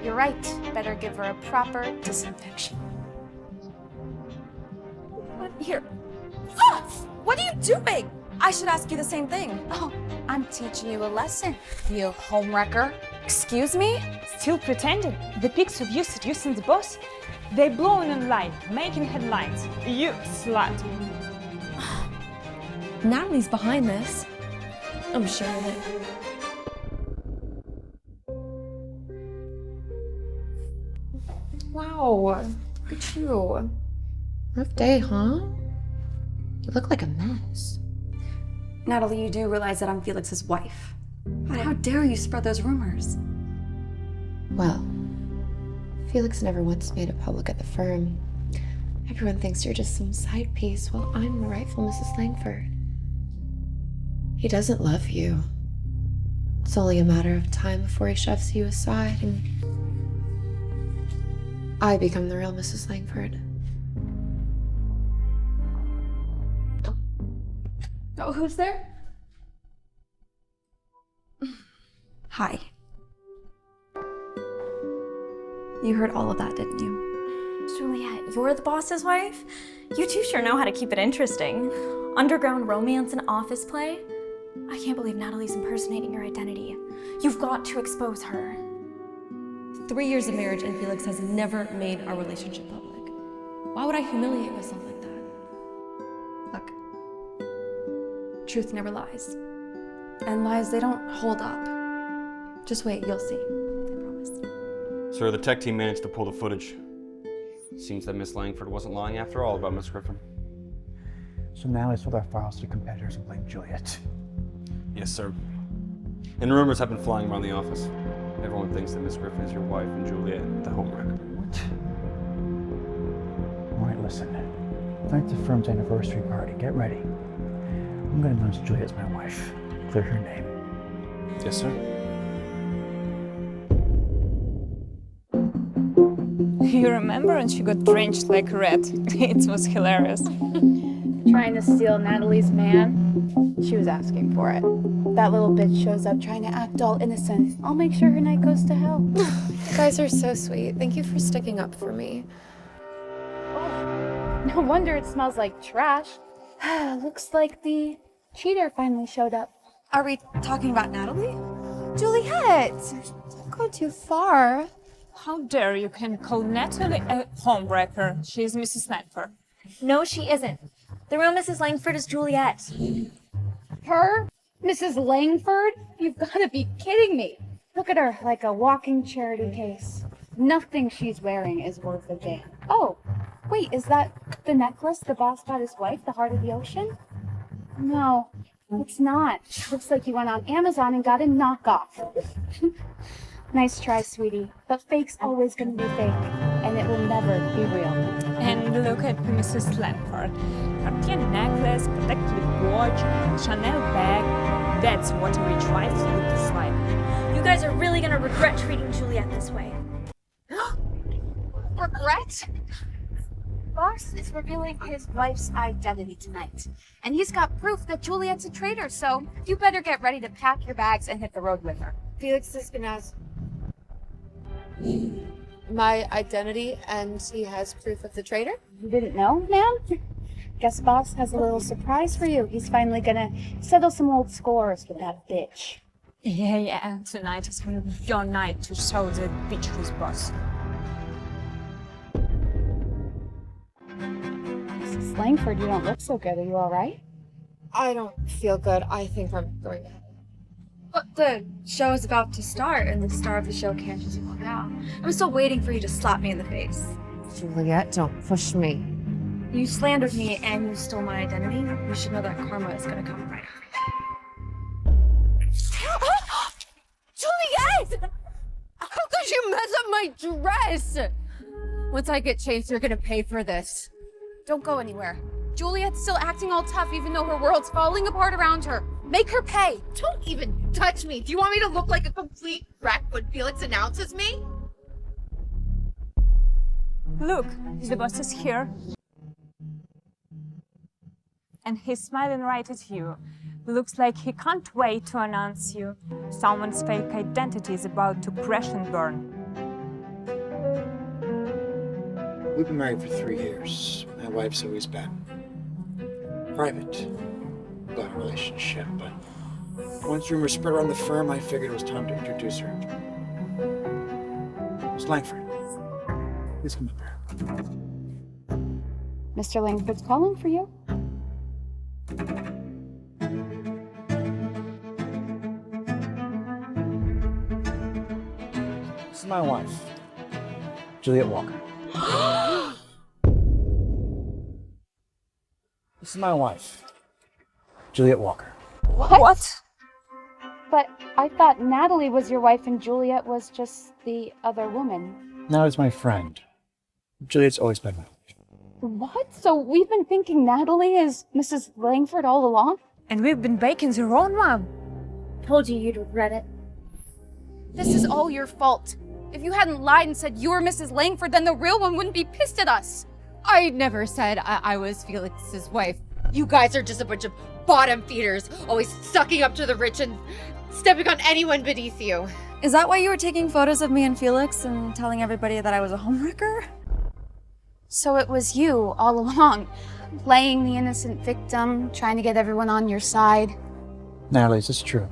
You're right. Better give her a proper disinfection. Here. Ah! What are you doing? I should ask you the same thing. Oh, I'm teaching you a lesson, you homewrecker. Excuse me? Still pretending? The pics of you seducing the boss? They're blowing online, making headlines. You slut. Natalie's behind this. I'm sure of it. Wow, look at you. Rough day, huh? You look like a mess. Natalie, you do realize that I'm Felix's wife. But how dare you spread those rumors? Well, Felix never once made it public at the firm. Everyone thinks you're just some side piece while I'm the rightful Mrs. Langford. He doesn't love you. It's only a matter of time before he shoves you aside and I become the real Mrs. Langford. Oh, who's there? Hi. You heard all of that, didn't you? Juliet, you're the boss's wife? You two sure know how to keep it interesting. Underground romance and office play? I can't believe Natalie's impersonating your identity. You've got to expose her. 3 years of marriage and Felix has never made our relationship public. Why would I humiliate myself like that? Look, truth never lies. And lies, they don't hold up. Just wait, you'll see. I promise. Sir, the tech team managed to pull the footage. Seems that Miss Langford wasn't lying after all about Miss Griffin. So Natalie sold our files to competitors and blamed Juliet. Yes, sir. And rumors have been flying around the office. Everyone thinks that Miss Griffin is your wife and Juliet, the homewrecker. What? All right, listen. Tonight's the firm's anniversary party. Get ready. I'm gonna announce Juliet's my wife. Clear her name. Yes, sir. You remember when she got drenched like a rat? It was hilarious. Did you trying to steal Natalie's man. She was asking for it. That little bitch shows up trying to act all innocent. I'll make sure her night goes to hell. You guys are so sweet. Thank you for sticking up for me. No wonder it smells like trash. Looks like the cheater finally showed up. Are we talking about Natalie? Juliet! Don't go too far. How dare you can call Natalie a homewrecker? She's Mrs. Langford. No, she isn't. The real Mrs. Langford is Juliet. Her? Mrs. Langford? You've got to be kidding me. Look at her, like a walking charity case. Nothing she's wearing is worth a damn. Oh, wait, is that the necklace the boss got his wife, the Heart of the Ocean? No, it's not. Looks like you went on Amazon and got a knockoff. Nice try, sweetie. But fake's always gonna be fake, and it will never be real. And look at Mrs. Langford. Cartier necklace, protective watch, Chanel bag. That's what a rich wife looks like. You guys are really gonna regret treating Juliet this way. Regret? Boss is revealing his wife's identity tonight. And he's got proof that Juliet's a traitor, so you better get ready to pack your bags and hit the road with her. Felix is gonna ask my identity, and he has proof of the traitor? You didn't know, ma'am? Guess boss has a little surprise for you. He's finally gonna settle some old scores with that bitch. Yeah. Tonight is gonna be your night to show the bitch who's boss. Mrs. Langford, you don't look so good. Are you all right? I don't feel good. I think I'm going to. But the show is about to start, and the star of the show can't just walk out. I'm still waiting for you to slap me in the face. Juliet, don't push me. You slandered me and you stole my identity. You should know that karma is gonna come right after. Juliet! How could you mess up my dress? Once I get chased, you're gonna pay for this. Don't go anywhere. Juliet's still acting all tough even though her world's falling apart around her. Make her pay. Don't even touch me. Do you want me to look like a complete wreck when Felix announces me? Look, the boss is here. And he's smiling right at you. Looks like he can't wait to announce you. Someone's fake identity is about to crash and burn. We've been married for 3 years. My wife's always been private about our relationship, but once rumors spread around the firm, I figured it was time to introduce her. Miss Langford, please come up here. Mr. Langford's calling for you. This is my wife, Juliet Walker. This is my wife, Juliet Walker. What? But I thought Natalie was your wife and Juliet was just the other woman. Natalie's my friend. Juliet's always been my wife. What? So we've been thinking Natalie is Mrs. Langford all along? And we've been baking the wrong one. Told you you'd regret it. This is all your fault. If you hadn't lied and said you were Mrs. Langford, then the real one wouldn't be pissed at us. I never said I was Felix's wife. You guys are just a bunch of bottom feeders, always sucking up to the rich and stepping on anyone beneath you. Is that why you were taking photos of me and Felix and telling everybody that I was a homewrecker? So it was you all along, playing the innocent victim, trying to get everyone on your side. Natalie, is this true?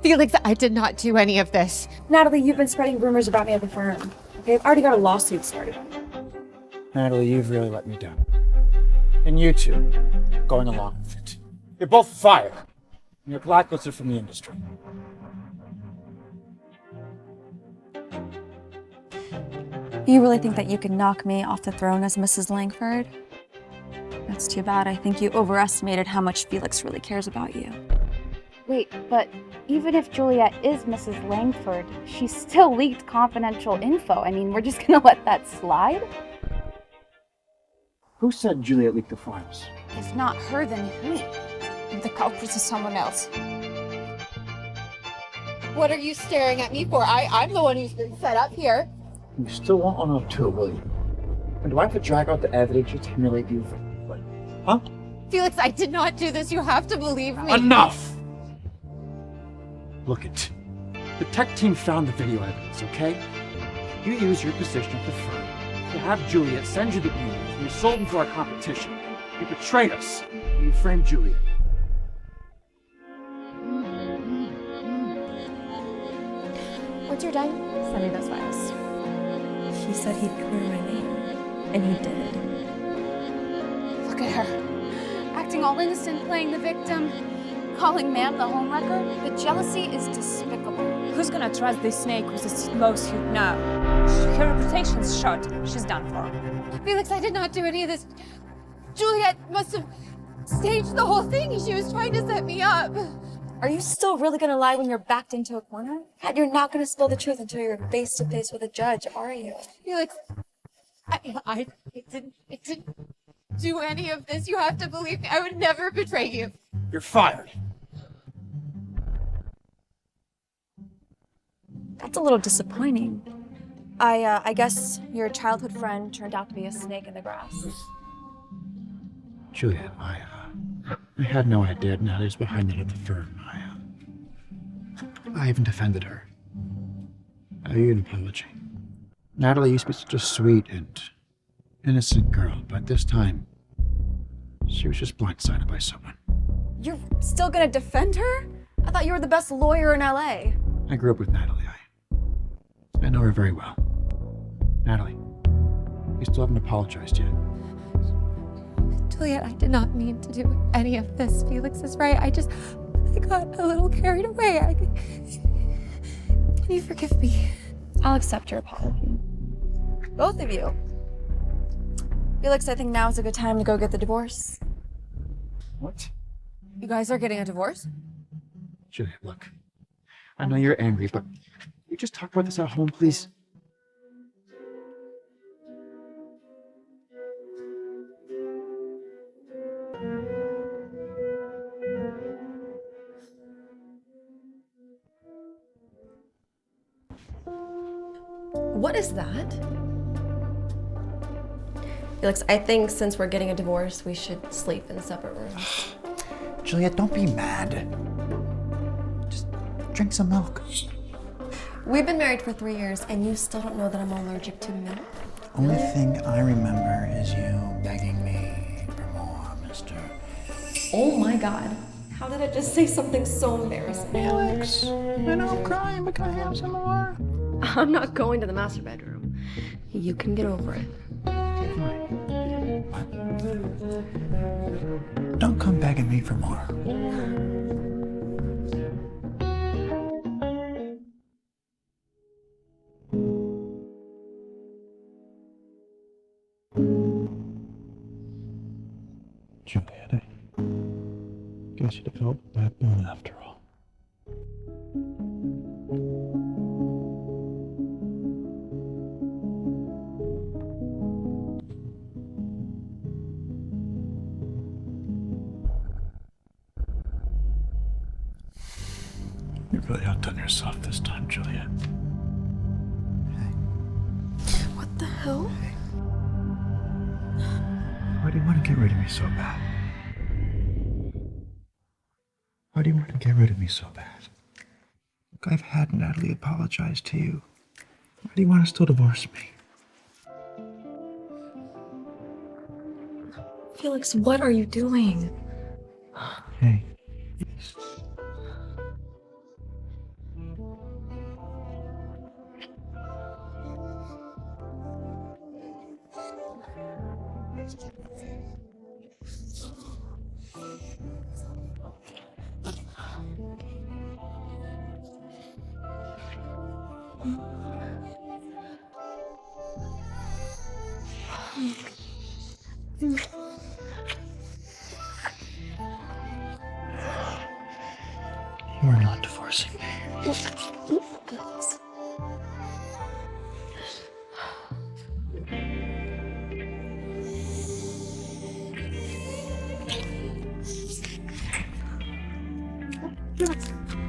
Felix, I did not do any of this. Natalie, you've been spreading rumors about me at the firm. Okay, I've already got a lawsuit started. Natalie, you've really let me down. And you two, going along with it. You're both fired. And you're blacklisted from the industry. You really think that you can knock me off the throne as Mrs. Langford? That's too bad. I think you overestimated how much Felix really cares about you. Wait, but even if Juliet is Mrs. Langford, she still leaked confidential info. I mean, we're just gonna let that slide? Who said Juliet leaked the files? If not her, then who? The culprit is someone else. What are you staring at me for? I'm the one who's been set up here. You still won't own up to it, will you? And do I have to drag out the evidence to humiliate you? Huh? Felix, I did not do this. You have to believe me. Enough! Look it. The tech team found the video evidence, okay? You used your position at the firm to have Juliet send you the emails, and you sold them to our competition. You betrayed us, and you framed Juliet. Once you're done, send me those files. He said he'd clear my name, and he did. Look at her. Acting all innocent, playing the victim, calling Ma'am the homewrecker. The jealousy is despicable. Who's gonna trust this snake with a slow suit now? Her reputation's shot. She's done for. Felix, I did not do any of this. Juliet must have staged the whole thing. She was trying to set me up. Are you still really gonna lie when you're backed into a corner? And you're not gonna spill the truth until you're face to face with a judge, are you? Felix, I didn't do any of this. You have to believe me. I would never betray you. You're fired. That's a little disappointing. I guess your childhood friend turned out to be a snake in the grass. Juliet, I had no idea Natalie was behind that at the firm. I even defended her. I owe you an apology. Natalie used to be such a sweet and innocent girl, but this time, she was just blindsided by someone. You're still gonna defend her? I thought you were the best lawyer in LA. I grew up with Natalie. I know her very well. Natalie, you still haven't apologized yet. Juliet, I did not mean to do any of this. Felix is right. I got a little carried away. Can you forgive me? I'll accept your apology. Both of you. Felix, I think now is a good time to go get the divorce. What? You guys are getting a divorce? Juliet, look. I know you're angry, but can you just talk about this at home, please? What is that? Felix, I think since we're getting a divorce, we should sleep in separate rooms. Juliet, don't be mad. Just drink some milk. We've been married for 3 years, and you still don't know that I'm allergic to milk? Only thing I remember is you begging me for more, mister. Oh my god. How did I just say something so embarrassing? Felix, I know I'm crying, but can I have some more? I'm not going to the master bedroom. You can get over it. Don't come begging me for more. Juliet, I guess you'd have felt bad moon after all. You really outdone yourself this time, Juliet. What the hell? Why do you want to get rid of me so bad? Why do you want to get rid of me so bad? Look, I've had Natalie apologize to you. Why do you want to still divorce me? Felix, what are you doing? Hey. You are not divorcing me.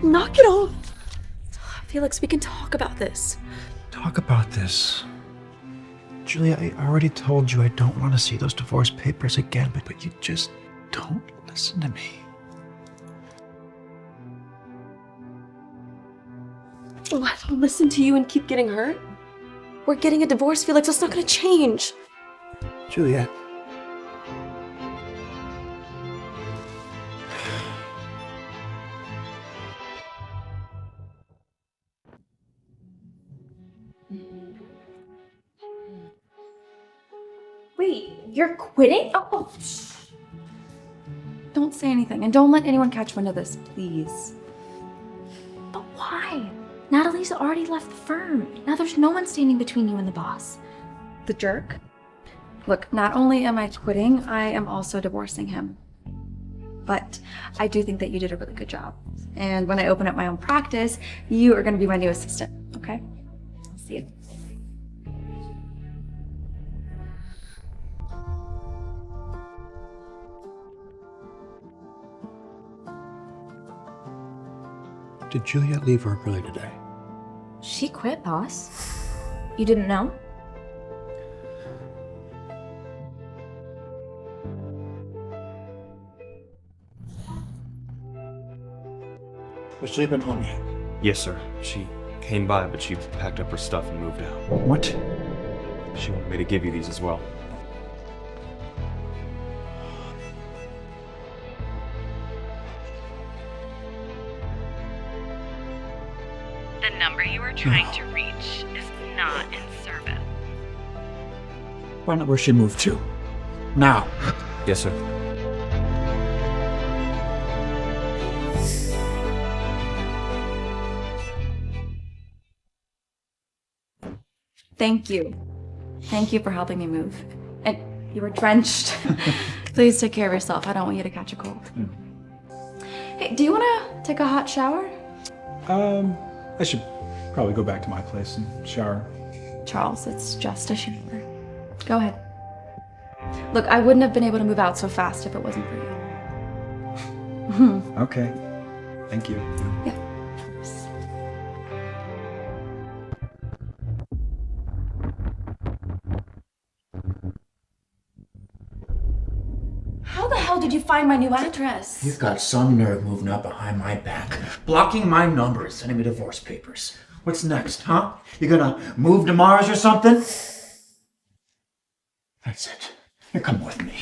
Knock it off! Felix, we can talk about this. Talk about this. Julia, I already told you I don't want to see those divorce papers again, but you just Don't listen to me. Oh, I don't listen to you and keep getting hurt. We're getting a divorce, Felix. That's not gonna change. Juliet. Wait, you're quitting? Oh. Don't say anything, and don't let anyone catch wind of this, please. But why? Natalie's already left the firm. Now there's no one standing between you and the boss. The jerk? Look, not only am I quitting, I am also divorcing him. But I do think that you did a really good job. And when I open up my own practice, you are going to be my new assistant, okay? I'll see you. Did Juliet leave work early today? She quit, boss. You didn't know? Was she been home yet? Yes, sir. She came by, but she packed up her stuff and moved out. What? She wanted me to give you these as well. The number you are trying to reach is not in service. Find out where she moved to. Now. Yes, sir. Thank you. Thank you for helping me move. And you were drenched. Please take care of yourself. I don't want you to catch a cold. Hey, do you want to take a hot shower? I should probably go back to my place and shower. Charles, it's just a shower. Go ahead. Look, I wouldn't have been able to move out so fast if it wasn't for you. Okay. Thank you. Yeah. How the hell did you find my new address? You've got some nerve moving up behind my back, blocking my number and sending me divorce papers. What's next, huh? You gonna move to Mars or something? That's it. You're coming with me.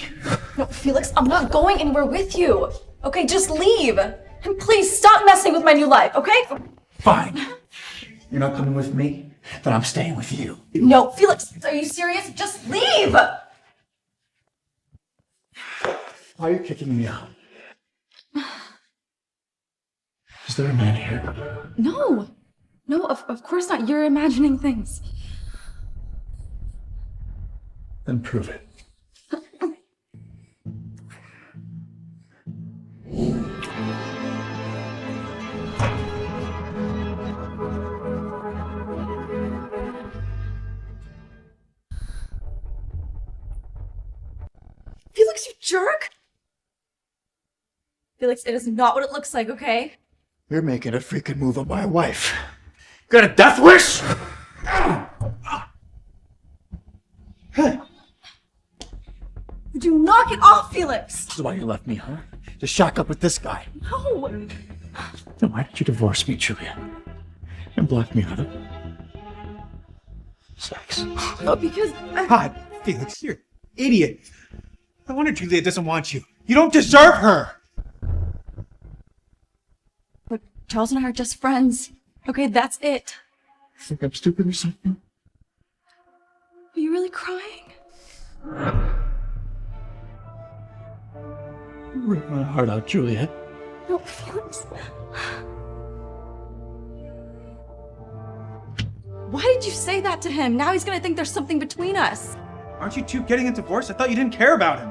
No, Felix, I'm not going anywhere with you. Okay, just leave. And please stop messing with my new life, okay? Fine. You're not coming with me? Then I'm staying with you. No, Felix, are you serious? Just leave! Why are you kicking me out? Is there a man here? No. No, of course not. You're imagining things. Then prove it. Felix, you jerk! Felix, it is not what it looks like, okay? You're making a freaking move on my wife. Got a death wish? Would you knock it off, Felix? This is why you left me, huh? To shack up with this guy. No! Then why did you divorce me, Julia? And block me out of sex? No, because God, Felix, you're an idiot. No wonder Juliet doesn't want you. You don't deserve her. Look, Charles and I are just friends. Okay, that's it. Think I'm stupid or something? Are you really crying? Rip my heart out, Juliet. No, Felix. Why did you say that to him? Now he's gonna think there's something between us. Aren't you two getting a divorce? I thought you didn't care about him.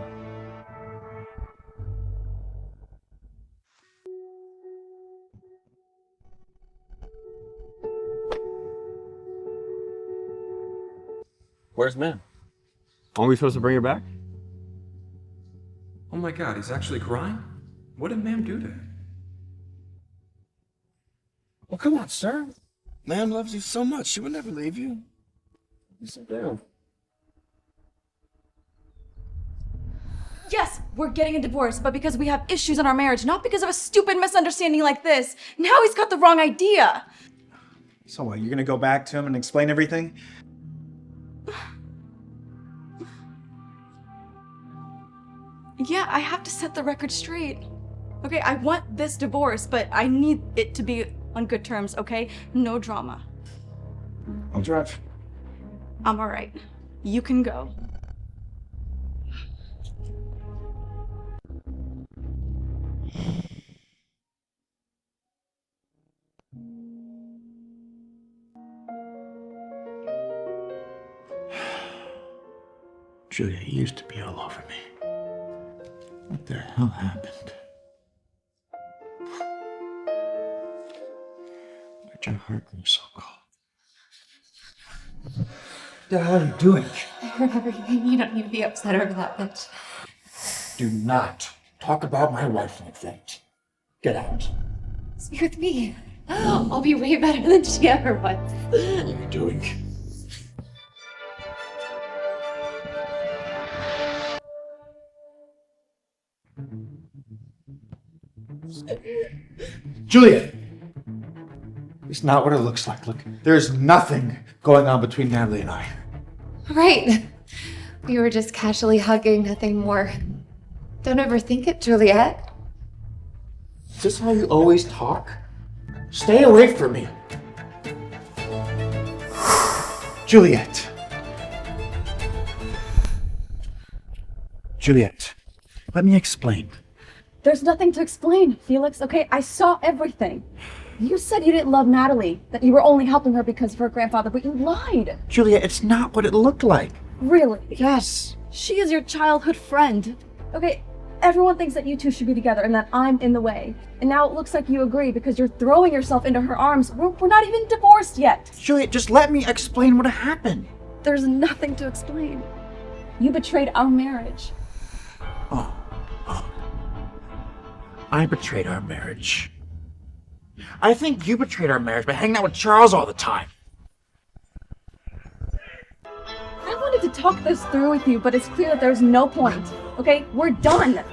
Where's Ma'am? Aren't we supposed to bring her back? Oh my god, he's actually crying? What did Ma'am do to him? Well, come on, sir. Ma'am loves you so much, she would never leave you. You sit down. Yes, we're getting a divorce, but because we have issues in our marriage, not because of a stupid misunderstanding like this. Now he's got the wrong idea. So what, you're gonna go back to him and explain everything? Yeah, I have to set the record straight. Okay, I want this divorce, but I need it to be on good terms, okay? No drama. I'll drive. I'm alright. You can go. Julia used to be all over me. What the hell happened? Why'd your heart grow so cold? What the hell are you doing? You don't need to be upset over that, bitch. Do not talk about my wife like that. Get out. Stay with me. I'll be way better than she ever was. What are you doing? Julia! It's not what it looks like. Look, there's nothing going on between Natalie and I. Right. We were just casually hugging, nothing more. Don't overthink it, Juliet. Is this how you always talk? Stay away from me. Juliet. Juliet, let me explain. There's nothing to explain, Felix, okay? I saw everything. You said you didn't love Natalie, that you were only helping her because of her grandfather, but you lied. Julia, it's not what it looked like. Really? Yes. She is your childhood friend. Okay, everyone thinks that you two should be together and that I'm in the way. And now it looks like you agree because you're throwing yourself into her arms. We're not even divorced yet. Juliet, just let me explain what happened. There's nothing to explain. You betrayed our marriage. I betrayed our marriage. I think you betrayed our marriage by hanging out with Charles all the time. I wanted to talk this through with you, but it's clear that there's no point. Okay, we're done.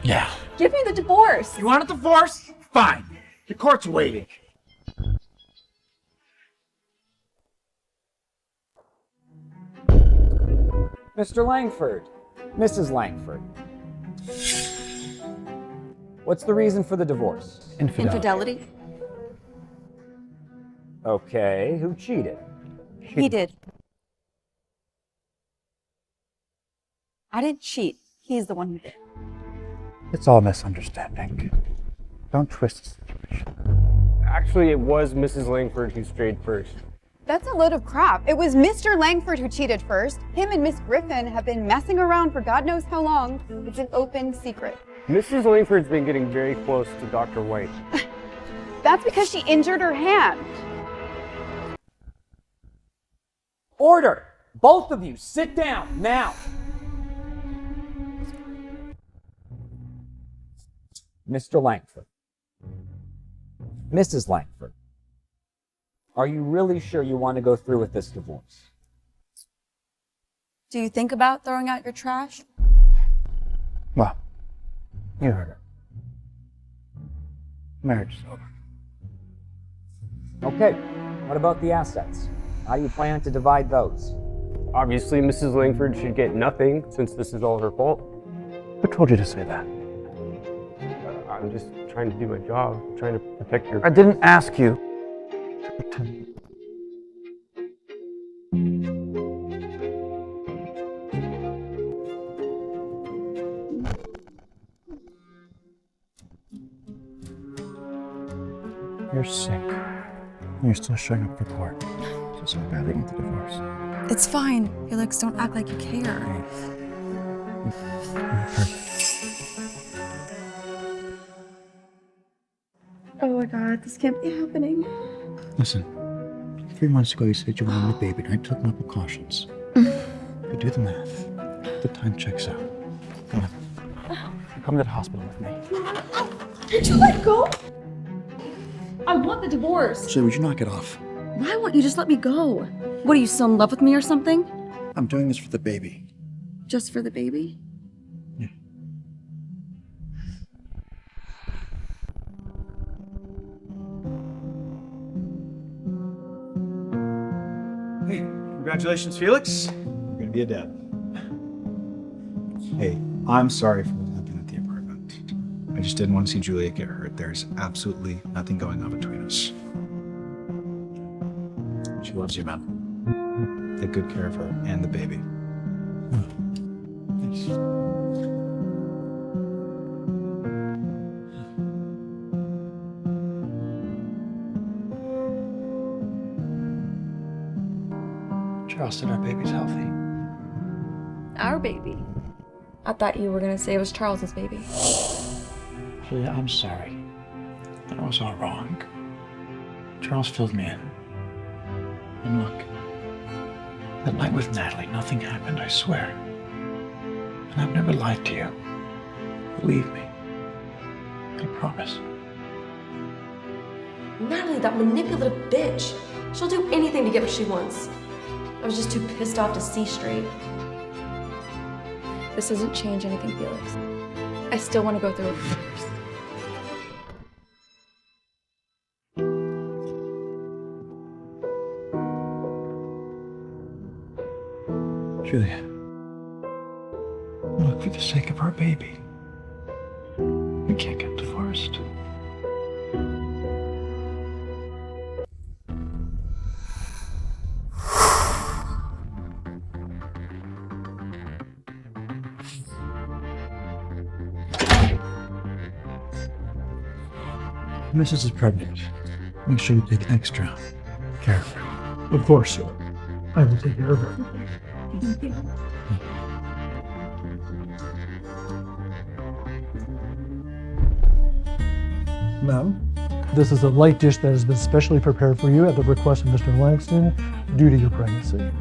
Yeah. Give me the divorce. You want a divorce? Fine. The court's waiting. Mr. Langford, Mrs. Langford. What's the reason for the divorce? Infidelity? Okay, who cheated? He did. I didn't cheat. He's the one who did. It's all misunderstanding. Don't twist the situation. Actually, it was Mrs. Langford who strayed first. That's a load of crap. It was Mr. Langford who cheated first. Him and Miss Griffin have been messing around for God knows how long. It's an open secret. Mrs. Langford's been getting very close to Dr. White. That's because she injured her hand. Order! Both of you, sit down, now! Mr. Langford. Mrs. Langford. Are you really sure you want to go through with this divorce? Do you think about throwing out your trash? Well, you heard her. Marriage is over. Okay, what about the assets? How do you plan to divide those? Obviously, Mrs. Langford should get nothing since this is all her fault. Who told you to say that? I'm just trying to do my job, trying to protect your... I didn't ask you. You're sick. You're still showing up for court. So badly need the divorce. It's fine. Felix, don't act like you care. Oh my god, this can't be happening. Listen, 3 months ago you said you wanted a baby, and I took my precautions. You do the math. The time checks out. Come on. Come to the hospital with me. Did you let go? I want the divorce. So would you knock it off? Why won't you just let me go? What, are you still in love with me or something? I'm doing this for the baby. Just for the baby? Yeah. Hey, congratulations, Felix. You're gonna be a dad. Hey, I'm sorry for what happened at the apartment. I just didn't want to see Juliet get hurt. There's absolutely nothing going on between us. She loves you, man. Take good care of her and the baby. Thanks. Charles said our baby's healthy. Our baby. I thought you were gonna say it was Charles's baby. Julia, I'm sorry. That was all wrong. Charles filled me in. And look, that night with Natalie, nothing happened, I swear. And I've never lied to you. Believe me. I promise. Natalie, that manipulative bitch. She'll do anything to get what she wants. I was just too pissed off to see straight. This doesn't change anything, Felix. I still want to go through it first. Julia, look, for the sake of our baby, we can't get divorced. Mrs. is pregnant. Make sure you take extra care of her. Of course, sir. I will take care of her. Ma'am, this is a light dish that has been specially prepared for you at the request of Mr. Langston due to your pregnancy.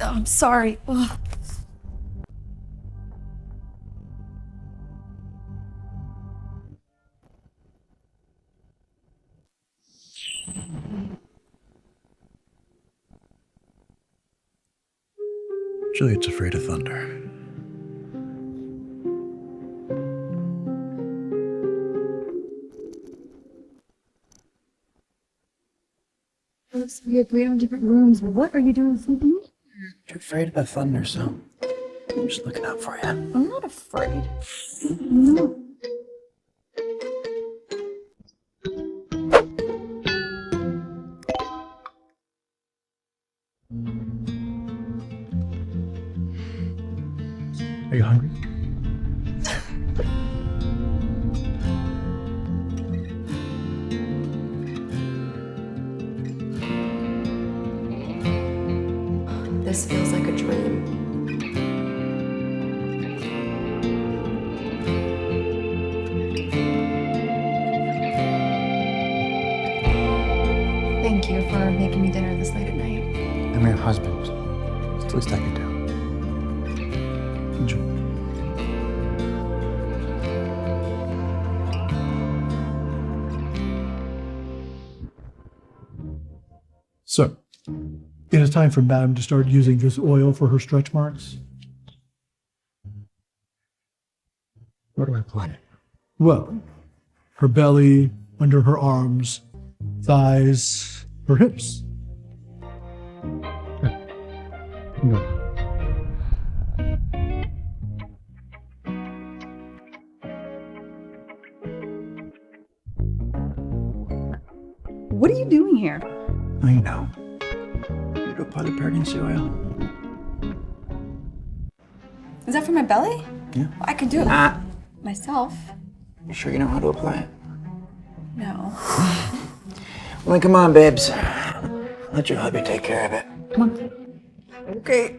Oh, I'm sorry. Ugh. Juliet's afraid of thunder. We agreed on different rooms. What are you doing sleeping? You're afraid of the thunder, so I'm just looking out for you. I'm not afraid. No. Are you hungry? This feels like a dream. Thank you for making me dinner this late at night. I'm your husband. It's the least I can do. Enjoy. So, it is time for Madam to start using this oil for her stretch marks. Where do I apply it? Well, her belly, under her arms, thighs, her hips. No. What are you doing here? I know. You to apply the pregnancy oil? Is that for my belly? Yeah. Well, I could do it myself. You sure you know how to apply it? No. Well, then come on, babes. Let your hubby take care of it. Come on. Okay.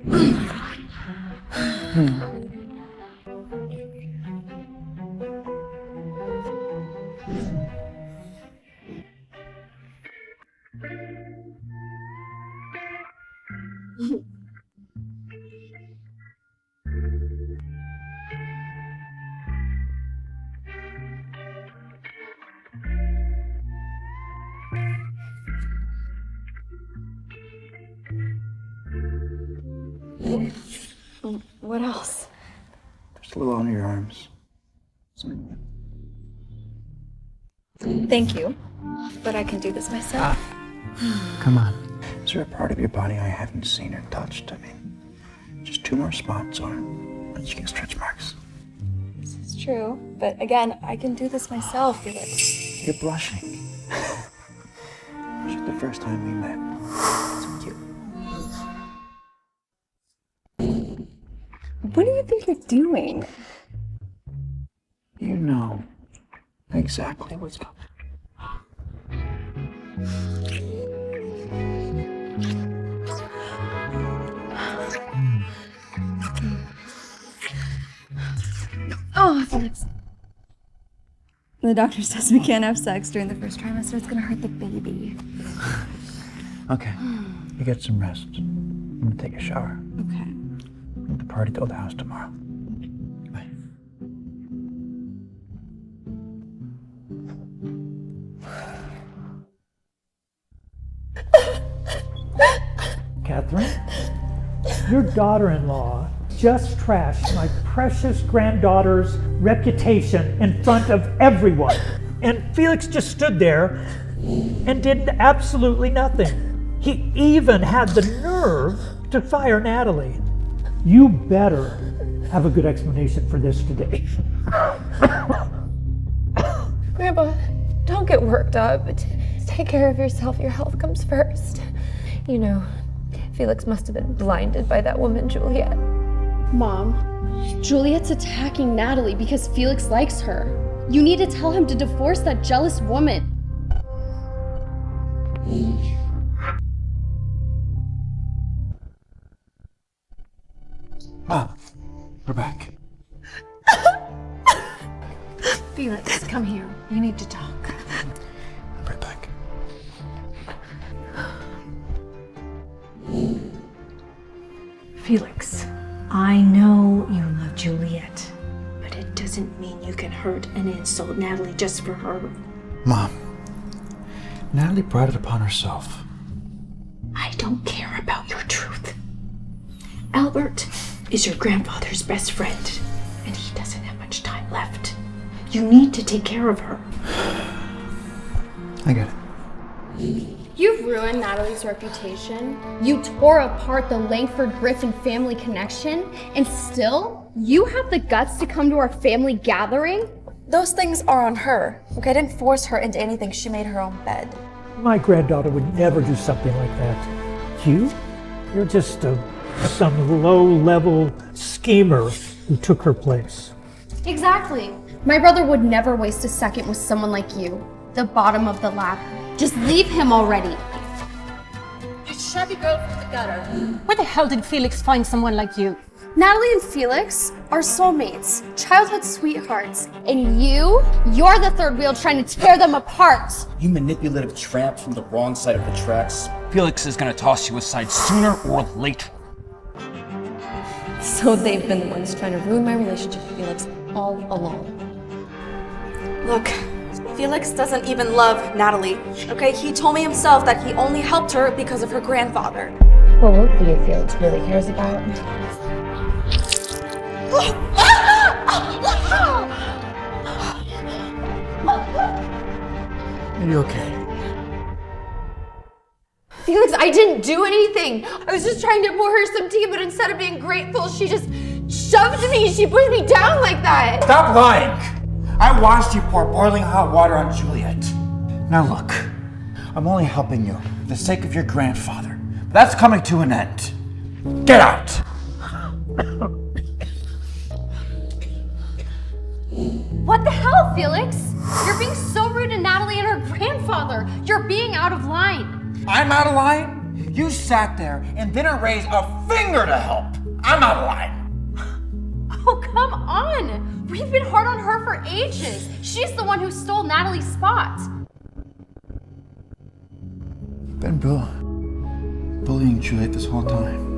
What else? Just a little under your arms. Thank you, but I can do this myself. Come on. Is there a part of your body I haven't seen or touched? I mean, just 2 more spots or you get stretch marks. This is true, but again, I can do this myself, Felix. You're blushing. Was it the first time we met? So cute. What do you think you're doing? You know exactly what's coming. Oh, Felix. The doctor says we can't have sex during the first trimester. It's gonna hurt the baby. Okay, you get some rest. I'm gonna take a shower. Okay. We'll party till the house tomorrow. Bye. Catherine, your daughter-in-law just trashed my precious granddaughter's reputation in front of everyone. And Felix just stood there and did absolutely nothing. He even had the nerve to fire Natalie. You better have a good explanation for this today. Grandpa, don't get worked up. Take care of yourself. Your health comes first. You know, Felix must have been blinded by that woman, Juliet. Mom, Juliet's attacking Natalie because Felix likes her. You need to tell him to divorce that jealous woman. Mom, we're back. Felix, come here. We need to talk. I'm right back. Felix, I know you love Juliet, but it doesn't mean you can hurt and insult Natalie just for her. Mom, Natalie brought it upon herself. I don't care about your truth. Albert is your grandfather's best friend, and he doesn't have much time left. You need to take care of her. I get it. You've ruined Natalie's reputation. You tore apart the Langford-Griffin family connection, and still, you have the guts to come to our family gathering? Those things are on her. Look, I didn't force her into anything. She made her own bed. My granddaughter would never do something like that. You're just some low-level schemer who took her place. Exactly. My brother would never waste a second with someone like you. The bottom of the ladder. Just leave him already. You shabby girl from the gutter. Where the hell did Felix find someone like you? Natalie and Felix are soulmates, childhood sweethearts, and you're the third wheel trying to tear them apart. You manipulative tramp from the wrong side of the tracks. Felix is gonna toss you aside sooner or later. So they've been the ones trying to ruin my relationship with Felix all along. Look, Felix doesn't even love Natalie, okay? He told me himself that he only helped her because of her grandfather. Well, what do you Felix really cares about? Are you okay? Felix, I didn't do anything. I was just trying to pour her some tea, but instead of being grateful, she just shoved me. She pushed me down like that. Stop lying! I watched you pour boiling hot water on Juliet. Now look, I'm only helping you for the sake of your grandfather. That's coming to an end. Get out! What the hell, Felix? You're being so rude to Natalie and her grandfather. You're being out of line. I'm out of line? You sat there and didn't raise a finger to help. I'm out of line. Oh, come on. We've been hard on her for ages. She's the one who stole Natalie's spot. Been bullying Juliet this whole time.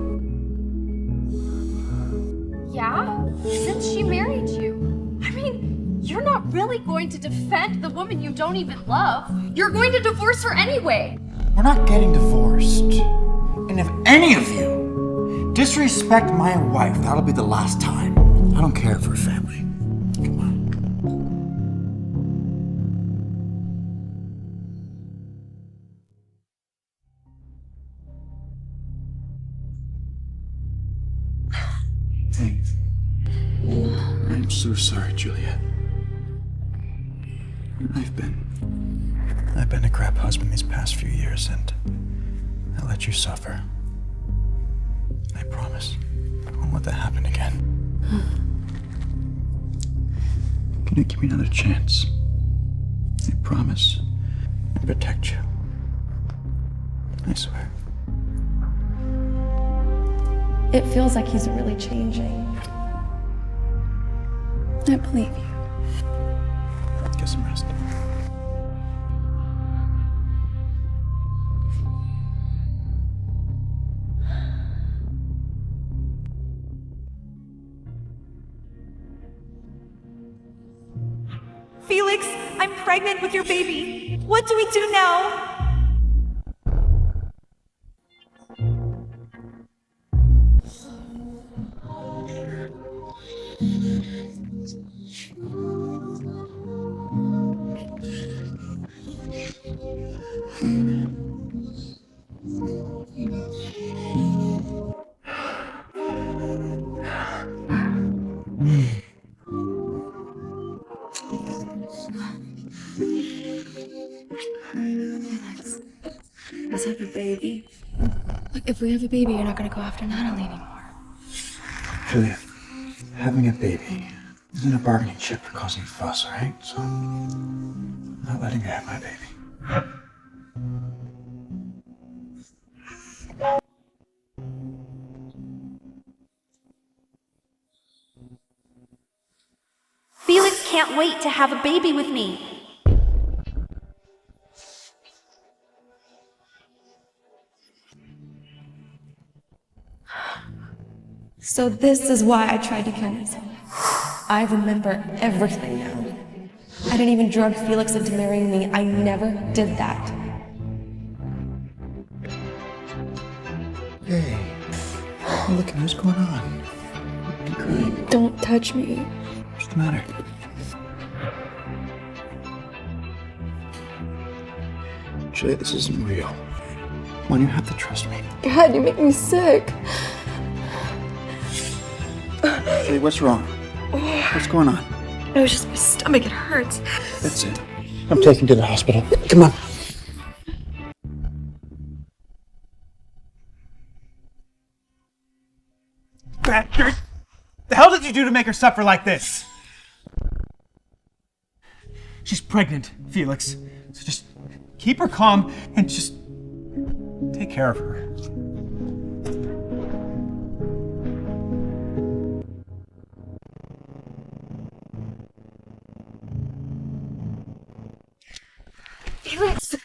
Yeah? Since she married you. I mean, you're not really going to defend the woman you don't even love. You're going to divorce her anyway. We're not getting divorced. And if any of you disrespect my wife, that'll be the last time. I don't care for her family. Come so sorry, Juliet. I've been a crap husband these past few years, and I let you suffer. I promise I won't let that happen again. Can you give me another chance? I promise I'll protect you. I swear. It feels like he's really changing. I believe you. Get some rest. Felix, I'm pregnant with your baby. What do we do now? Let's have a baby. Look, if we have a baby, you're not gonna go after Natalie anymore. Juliet, having a baby isn't a bargaining chip for causing fuss, alright? So, I'm not letting you have my baby. Felix can't wait to have a baby with me. So this is why I tried to kill myself. I remember everything now. I didn't even drug Felix into marrying me. I never did that. Hey, look, what's going on? You're crying. Don't touch me. What's the matter? Juliet, this isn't real. One, you have to trust me. God, you make me sick. Juliet, what's wrong? What's going on? It was just my stomach, it hurts. That's it. I'm taking you to the hospital. Come on. Bastard! The hell did you do to make her suffer like this? She's pregnant, Felix. So just keep her calm and just take care of her. Felix,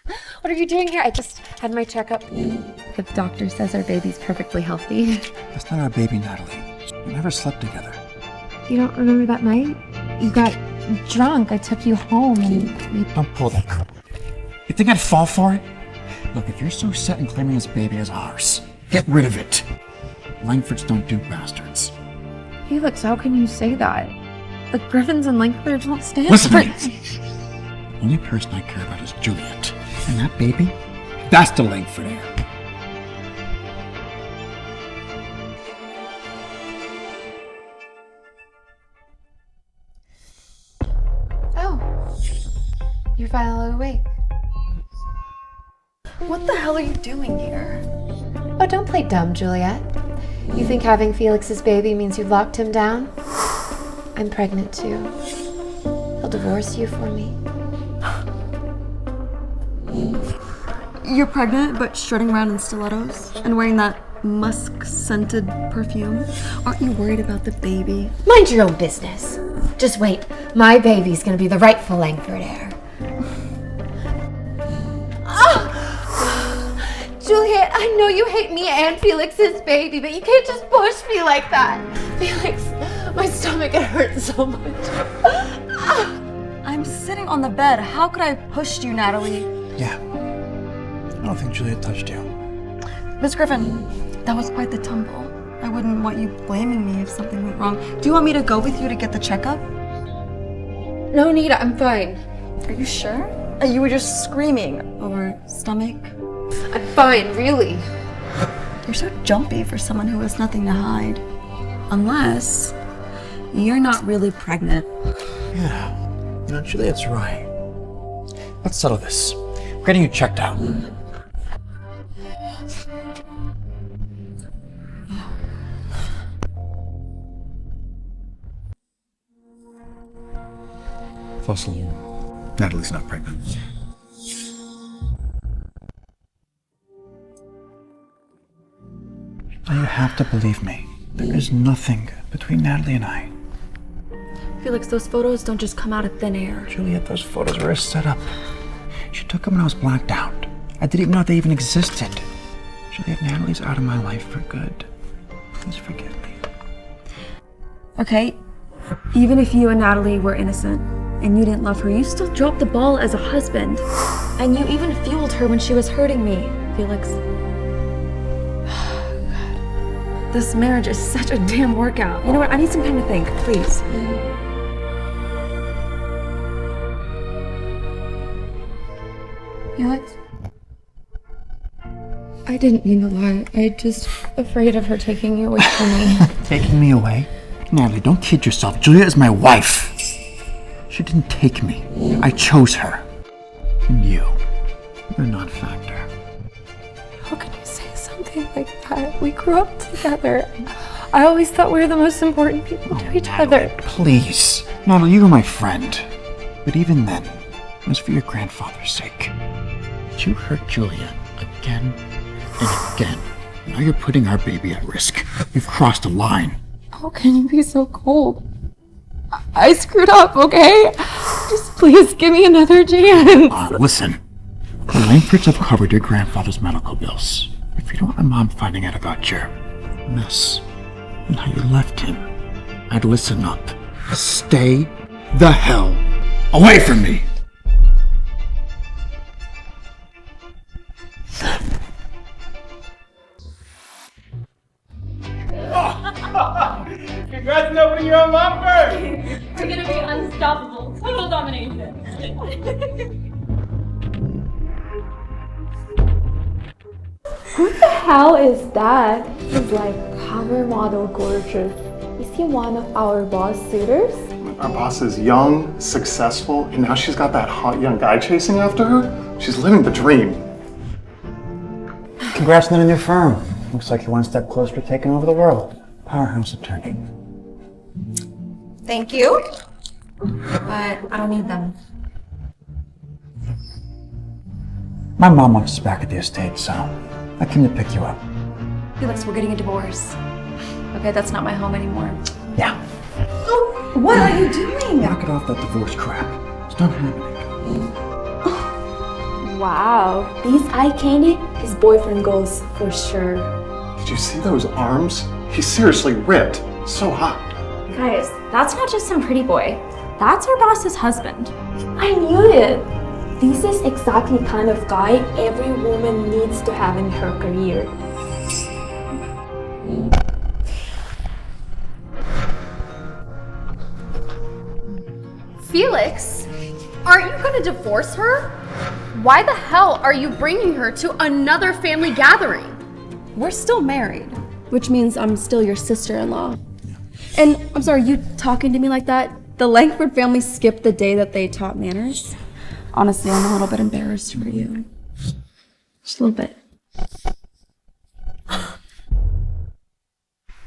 what are you doing here? I just had my checkup. The doctor says our baby's perfectly healthy. That's not our baby, Natalie. We never slept together. You don't remember that night? You got drunk. I took you home and Don't pull that crap. You think I'd fall for it? Look, if you're so set in claiming this baby as ours, get rid of it. Langfords don't do bastards. Felix, how can you say that? The Griffins and Langfords won't stand Listen for to me. The only person I care about is Juliet. And that baby, that's the Langford heir. Oh, you're finally awake. What the hell are you doing here? Oh, don't play dumb, Juliet. You think having Felix's baby means you've locked him down? I'm pregnant too. He'll divorce you for me. You're pregnant, but strutting around in stilettos and wearing that musk-scented perfume? Aren't you worried about the baby? Mind your own business. Just wait. My baby's gonna be the rightful Langford heir. Juliet, I know you hate me and Felix's baby, but you can't just push me like that. Felix, my stomach hurts so much. I'm sitting on the bed. How could I have pushed you, Natalie? Yeah. I don't think Juliet touched you. Miss Griffin, that was quite the tumble. I wouldn't want you blaming me if something went wrong. Do you want me to go with you to get the checkup? No need, I'm fine. Are you sure? You were just screaming over stomach. I'm fine, really. You're so jumpy for someone who has nothing to hide. Unless You're not really pregnant. Yeah, you know, Juliet's right. Let's settle this. We're getting you checked out. Fossil, Natalie's not pregnant. Now you have to believe me. There is nothing between Natalie and I. Felix, those photos don't just come out of thin air. Juliet, those photos were a setup. She took them when I was blacked out. I didn't even know they even existed. Juliet, Natalie's out of my life for good. Please forgive me. Okay, even if you and Natalie were innocent and you didn't love her, you still dropped the ball as a husband. And you even fueled her when she was hurting me, Felix. God. This marriage is such a damn workout. You know what? I need some time to think, please. Felix? I didn't mean to lie. I'm just afraid of her taking you away from me. Taking me away? Natalie, don't kid yourself. Juliet is my wife. She didn't take me. I chose her. And you're a non-factor. How can you say something like that? We grew up together. I always thought we were the most important people to each other. Please. Natalie, you were my friend. But even then, it was for your grandfather's sake. But you hurt Juliet again and again. Now you're putting our baby at risk. You've crossed a line. How can you be so cold? I screwed up, okay? Just please give me another chance. Listen. The Langfords have covered your grandfather's medical bills. If you don't want my mom finding out about your mess and how you left him, I'd listen up. Stay the hell away from me! Congrats on opening your own law firm! We're gonna be unstoppable. Total domination. Who the hell is that? He's like cover model gorgeous. Is he one of our boss suitors? Our boss is young, successful, and now she's got that hot young guy chasing after her. She's living the dream. Congrats on the new firm. Looks like you're one step closer to taking over the world. Powerhouse attorney. Thank you. But I don't need them. My mom wants us back at the estate, so I came to pick you up. Felix, we're getting a divorce. Okay, that's not my home anymore. Yeah. Oh, what are you doing? Knock it off that divorce crap. It's not happening. Wow, these eye candy, his boyfriend goes for sure. Did you see those arms? He's seriously ripped. So hot. Guys, that's not just some pretty boy. That's our boss's husband. I knew it. This is exactly the kind of guy every woman needs to have in her career. Felix, aren't you gonna divorce her? Why the hell are you bringing her to another family gathering? We're still married, which means I'm still your sister-in-law. And I'm sorry, you talking to me like that? The Langford family skipped the day that they taught manners? Honestly, I'm a little bit embarrassed for you. Just a little bit.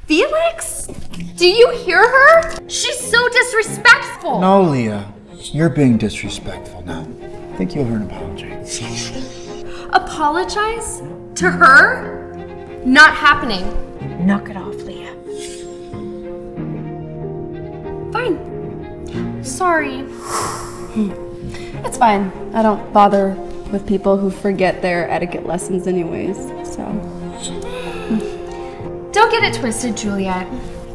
Felix? Do you hear her? She's so disrespectful! No, Leah. You're being disrespectful now. I think you owe her an apology. Apologize? To her? Not happening. Knock it off, Leah. Fine. Sorry. It's fine. I don't bother with people who forget their etiquette lessons anyways, so. Don't get it twisted, Juliet.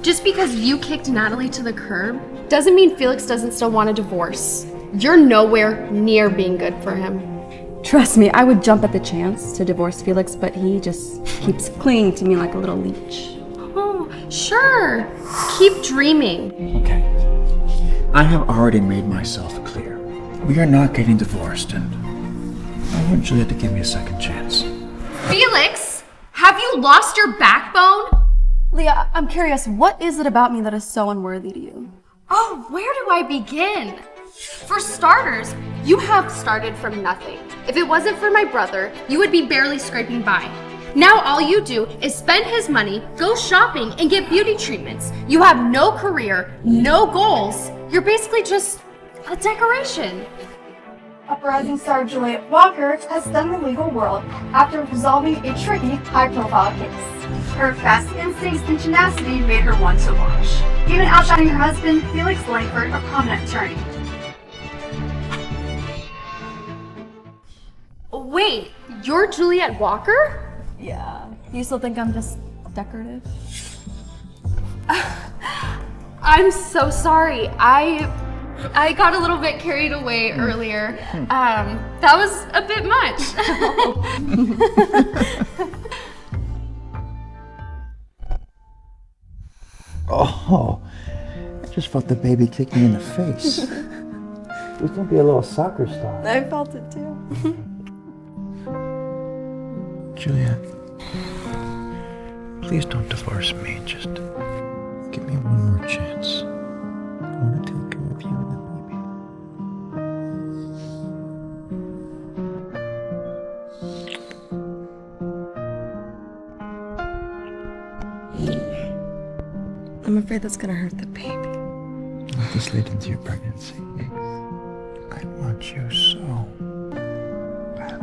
Just because you kicked Natalie to the curb doesn't mean Felix doesn't still want a divorce. You're nowhere near being good for him. Trust me, I would jump at the chance to divorce Felix, but he just keeps clinging to me like a little leech. Oh, sure. Keep dreaming. Okay. I have already made myself clear. We are not getting divorced, and I want Juliet to give me a second chance. Felix, have you lost your backbone? Leah, I'm curious, what is it about me that is so unworthy to you? Oh, where do I begin? For starters, you have started from nothing. If it wasn't for my brother, you would be barely scraping by. Now all you do is spend his money, go shopping, and get beauty treatments. You have no career, no goals. You're basically just a decoration. Uprising star Juliet Walker has stunned the legal world after resolving a tricky, high-profile case. Her fast instincts and tenacity made her one to watch, even outshining her husband, Felix Langford, a prominent attorney. Wait, you're Juliet Walker? Yeah. You still think I'm just decorative? I'm so sorry. I got a little bit carried away earlier. That was a bit much. Oh, I just felt the baby kick me in the face. He's gonna be a little soccer star. I felt it too. Juliet, please don't divorce me. Just give me one more chance. I want to take care of you and the baby. I'm afraid that's gonna hurt the baby. Let this lead into your pregnancy. I want you so bad.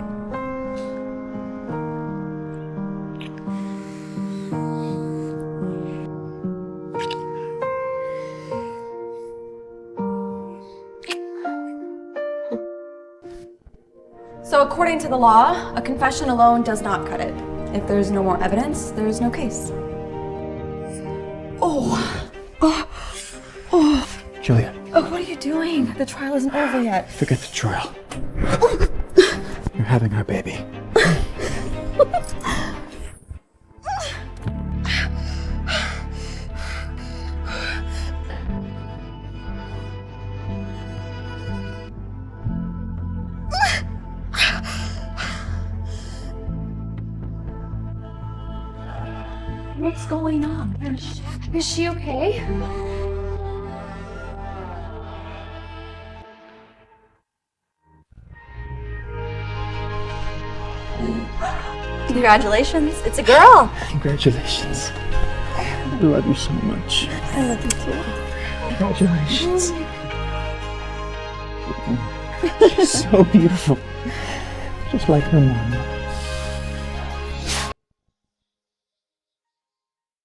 So according to the law, a confession alone does not cut it. If there's no more evidence, there is no case. Juliet, Oh, what are you doing? The trial isn't over yet. forget the trial. You're having our baby. What's going on? Is she okay? Congratulations, it's a girl. Congratulations. I love you so much. I love you too. Congratulations. She's so beautiful. Just like her mama.